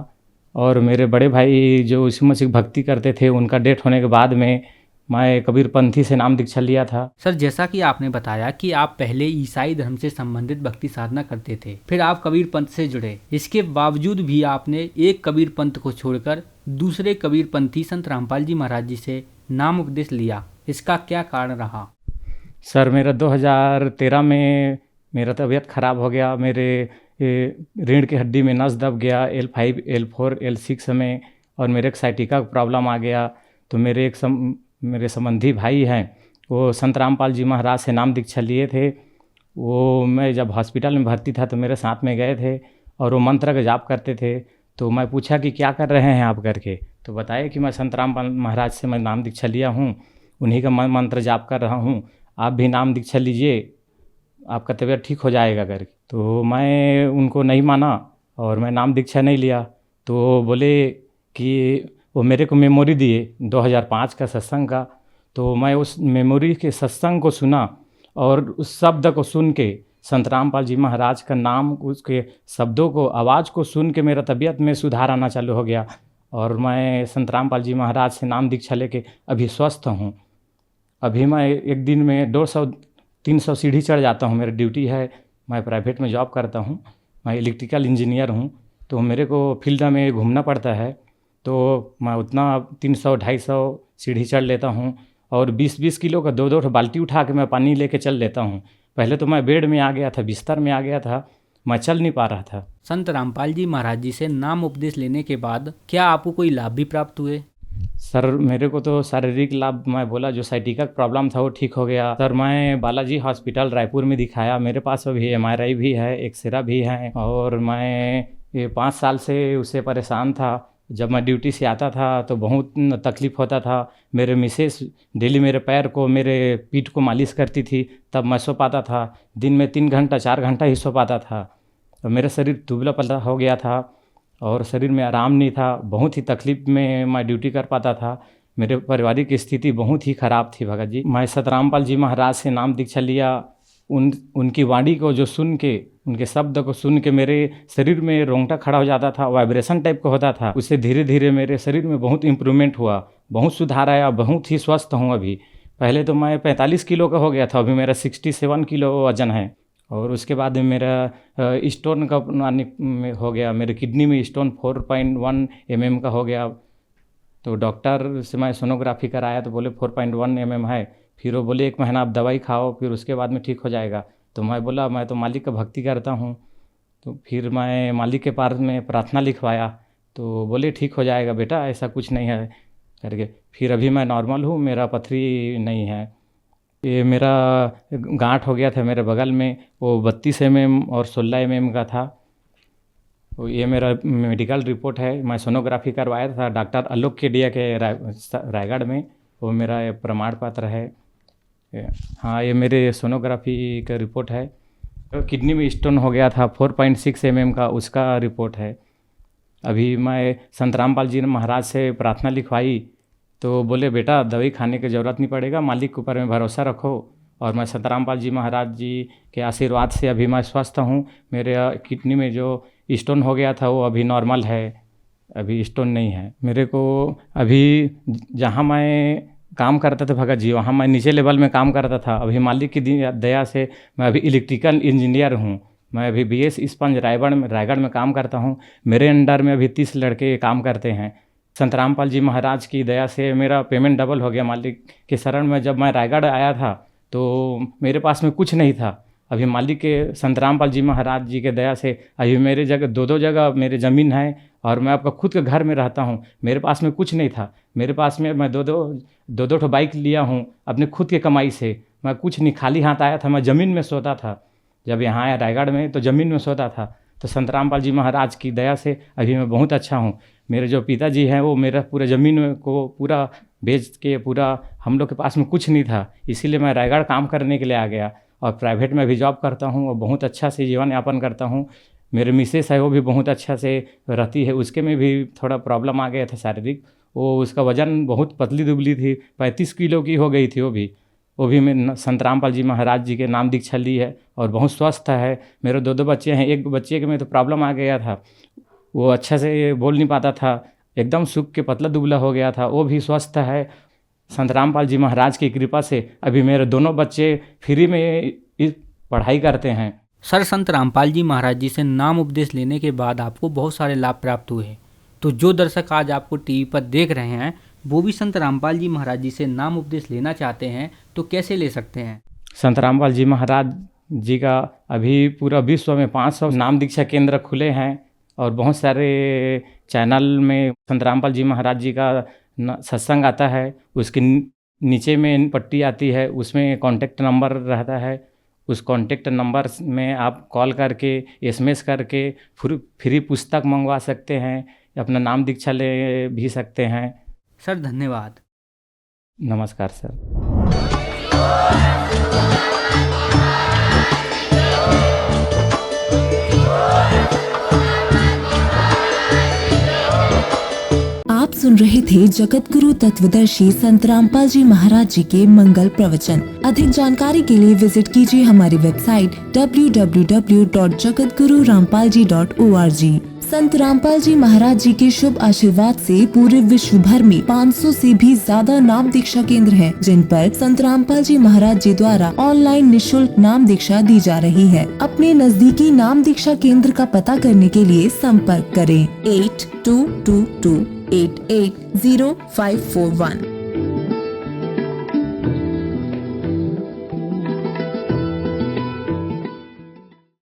और मेरे बड़े भाई जो यीशु मसीह की भक्ति करते थे, उनका डेथ होने के बाद में मैं कबीरपंथी से नाम दीक्षा लिया था। सर, जैसा कि आपने बताया कि आप पहले ईसाई धर्म से संबंधित भक्ति साधना करते थे, फिर आप कबीर पंथ से जुड़े, इसके बावजूद भी आपने एक कबीर पंथ को छोड़कर दूसरे कबीर पंथी संत रामपाल जी महाराज जी से नाम उपदेश लिया, इसका क्या कारण रहा? सर, मेरा 2013 में मेरा तबीयत ख़राब हो गया। मेरे रीढ़ की हड्डी में नस दब गया, L5, L4, L6 में, और मेरे एक साइटिका का प्रॉब्लम आ गया। तो मेरे मेरे संबंधी भाई हैं, वो संत रामपाल जी महाराज से नाम दीक्षा लिए थे। वो मैं जब हॉस्पिटल में भर्ती था तो मेरे साथ में गए थे, और वो मंत्र का जाप करते थे। तो मैं पूछा कि क्या कर रहे हैं आप करके, तो बताया कि मैं संत रामपाल महाराज से मैं नाम दीक्षा लिया हूँ, उन्हीं का मंत्र जाप कर रहा हूँ, आप भी नाम दीक्षा लीजिए, आपका तबीयत ठीक हो जाएगा करके। तो मैं उनको नहीं माना और मैं नाम दीक्षा नहीं लिया। तो बोले कि वो मेरे को मेमोरी दिए 2005 का सत्संग का। तो मैं उस मेमोरी के सत्संग को सुना, और उस शब्द को सुन के, संत रामपाल जी महाराज का नाम, उसके शब्दों को, आवाज़ को सुन के मेरा तबीयत में सुधार आना चालू हो गया, और मैं संत रामपाल जी महाराज से नाम दीक्षा लेके अभी स्वस्थ हूँ। अभी मैं एक दिन में 200-300 सीढ़ी चढ़ जाता हूँ। मेरी ड्यूटी है, मैं प्राइवेट में जॉब करता हूँ, मैं इलेक्ट्रिकल इंजीनियर हूँ। तो मेरे को फील्ड में घूमना पड़ता है, तो मैं उतना 300-250 सीढ़ी चढ़ लेता हूँ, और 20-20 किलो का 2-2 बाल्टी उठा के मैं पानी लेके चल लेता हूँ। पहले तो मैं बेड में आ गया था, बिस्तर में आ गया था, मैं चल नहीं पा रहा था। संत रामपाल जी महाराज जी से नाम उपदेश लेने के बाद क्या आपको कोई लाभ भी प्राप्त हुए? सर, मेरे को तो शारीरिक लाभ, मैं बोला जो साइटिका प्रॉब्लम था वो ठीक हो गया। सर, मैं बालाजी हॉस्पिटल रायपुर में दिखाया, मेरे पास अभी MRI भी है, एक्सरे भी है, और मैं ये 5 साल से उससे परेशान था। जब मैं ड्यूटी से आता था तो बहुत तकलीफ़ होता था। मेरे मिसेस डेली मेरे पैर को, मेरे पीठ को मालिश करती थी, तब मैं सो पाता था। दिन में 3 घंटा 4 घंटा ही सो पाता था। और मेरा शरीर दुबला पतला हो गया था और शरीर में आराम नहीं था। बहुत ही तकलीफ़ में मैं ड्यूटी कर पाता था। मेरे पारिवारिक स्थिति बहुत ही ख़राब थी भगत जी। मैं सतरामपाल जी महाराज से नाम दीक्षा लिया। उनकी वाणी को जो सुन के, उनके शब्द को सुन के मेरे शरीर में रोंगटा खड़ा हो जाता था, वाइब्रेशन टाइप का होता था। उससे धीरे धीरे मेरे शरीर में बहुत इम्प्रूवमेंट हुआ, बहुत सुधार आया, बहुत ही स्वस्थ हूँ अभी। पहले तो मैं 45 किलो का हो गया था, अभी मेरा 67 किलो वजन है। और उसके बाद मेरा स्टोन का हो गया, मेरे किडनी में स्टोन 4.1 mm का हो गया। तो डॉक्टर से मैं सोनोग्राफी कराया तो बोले 4.1 mm है। फिर वो बोले 1 महीना आप दवाई खाओ, फिर उसके बाद में ठीक हो जाएगा। तो मैं बोला मैं तो मालिक का भक्ति करता हूँ। तो फिर मैं मालिक के पास में प्रार्थना लिखवाया तो बोले ठीक हो जाएगा बेटा, ऐसा कुछ नहीं है करके। फिर अभी मैं नॉर्मल हूँ, मेरा पथरी नहीं है। ये मेरा गांठ हो गया था मेरे बगल में, वो 32 mm और 16 mm का था। तो ये मेरा मेडिकल रिपोर्ट है। मैं सोनोग्राफी करवाया था डॉक्टर आलोक केडिया के रायगढ़ में, वो मेरा प्रमाण पत्र है। हाँ, ये मेरे सोनोग्राफी का रिपोर्ट है। किडनी में स्टोन हो गया था 4.6 mm का, उसका रिपोर्ट है। अभी मैं संत रामपाल जी महाराज से प्रार्थना लिखवाई तो बोले बेटा दवाई खाने की ज़रूरत नहीं पड़ेगा, मालिक के ऊपर में भरोसा रखो। और मैं संत रामपाल जी महाराज जी के आशीर्वाद से अभी मैं स्वस्थ हूँ। मेरे किडनी में जो स्टोन हो गया था वो अभी नॉर्मल है, अभी स्टोन नहीं है। मेरे को अभी जहाँ मैं काम करता था भगत जी, वहाँ मैं नीचे लेवल में काम करता था। अभी मालिक की दया से मैं अभी इलेक्ट्रिकल इंजीनियर हूँ। मैं अभी BS स्पंज रायगढ़ में काम करता हूँ। मेरे अंडर में अभी 30 लड़के काम करते हैं। संत रामपाल जी महाराज की दया से मेरा पेमेंट डबल हो गया मालिक के शरण में। जब मैं रायगढ़ आया था तो मेरे पास में कुछ नहीं था। अभी मालिक के संत रामपाल जी महाराज जी के दया से अभी मेरे जगह 2 जगह मेरे ज़मीन है और मैं आपका खुद के घर में रहता हूँ। मेरे पास में कुछ नहीं था। मेरे पास में मैं दो ठो बाइक लिया हूँ अपने खुद के कमाई से। मैं कुछ नहीं, खाली हाथ आया था। मैं ज़मीन में सोता था, जब यहाँ आया रायगढ़ में तो ज़मीन में सोता था। तो संत रामपाल जी महाराज की दया से अभी मैं बहुत अच्छा हूँ। मेरे जो पिताजी हैं वो मेरा पूरा ज़मीन को पूरा बेच के, पूरा हम लोग के पास में कुछ नहीं था, इसीलिए मैं रायगढ़ काम करने के लिए आ गया। और प्राइवेट में भी जॉब करता हूँ और बहुत अच्छा से जीवन यापन करता हूँ। मेरे मिसेस है वो भी बहुत अच्छा से रहती है। उसके में भी थोड़ा प्रॉब्लम आ गया था शारीरिक, वो उसका वज़न बहुत पतली दुबली थी, 35 किलो की हो गई थी। वो भी मैं संत रामपाल जी महाराज जी के नाम दीक्षा ली है और बहुत स्वस्थ है। मेरे 2 बच्चे हैं। एक बच्चे के में तो प्रॉब्लम आ गया था, वो अच्छा से बोल नहीं पाता था, एकदम सूख के पतला दुबला हो गया था, वो भी स्वस्थ है। संत रामपाल जी महाराज की कृपा से अभी मेरे 2 बच्चे फ्री में पढ़ाई करते हैं। सर, संत रामपाल जी महाराज जी से नाम उपदेश लेने के बाद आपको बहुत सारे लाभ प्राप्त हुए। तो जो दर्शक आज आपको टीवी पर देख रहे हैं वो भी संत रामपाल जी महाराज जी से नाम उपदेश लेना चाहते हैं तो कैसे ले सकते हैं? संत रामपाल जी महाराज जी का अभी पूरा विश्व में 500 नाम दीक्षा केंद्र खुले हैं और बहुत सारे चैनल में संत रामपाल जी महाराज जी का सत्संग आता है। उसके नीचे में पट्टी आती है, उसमें कॉन्टेक्ट नंबर रहता है। उस कॉन्टेक्ट नंबर में आप कॉल करके, SMS करके फ्री पुस्तक मंगवा सकते हैं, अपना नाम दीक्षा ले भी सकते हैं। सर धन्यवाद। नमस्कार सर। आप सुन रहे थे जगत गुरु तत्वदर्शी संत रामपाल जी महाराज जी के मंगल प्रवचन। अधिक जानकारी के लिए विजिट कीजिए हमारी वेबसाइट www.jagatgururampalji.org। संत रामपाल जी महाराज जी के शुभ आशीर्वाद से पूरे विश्व भर में 500 से भी ज्यादा नाम दीक्षा केंद्र हैं, जिन पर संत रामपाल जी महाराज जी द्वारा ऑनलाइन निशुल्क नाम दीक्षा दी जा रही है। अपने नजदीकी नाम दीक्षा केंद्र का पता करने के लिए संपर्क करें 8222880541।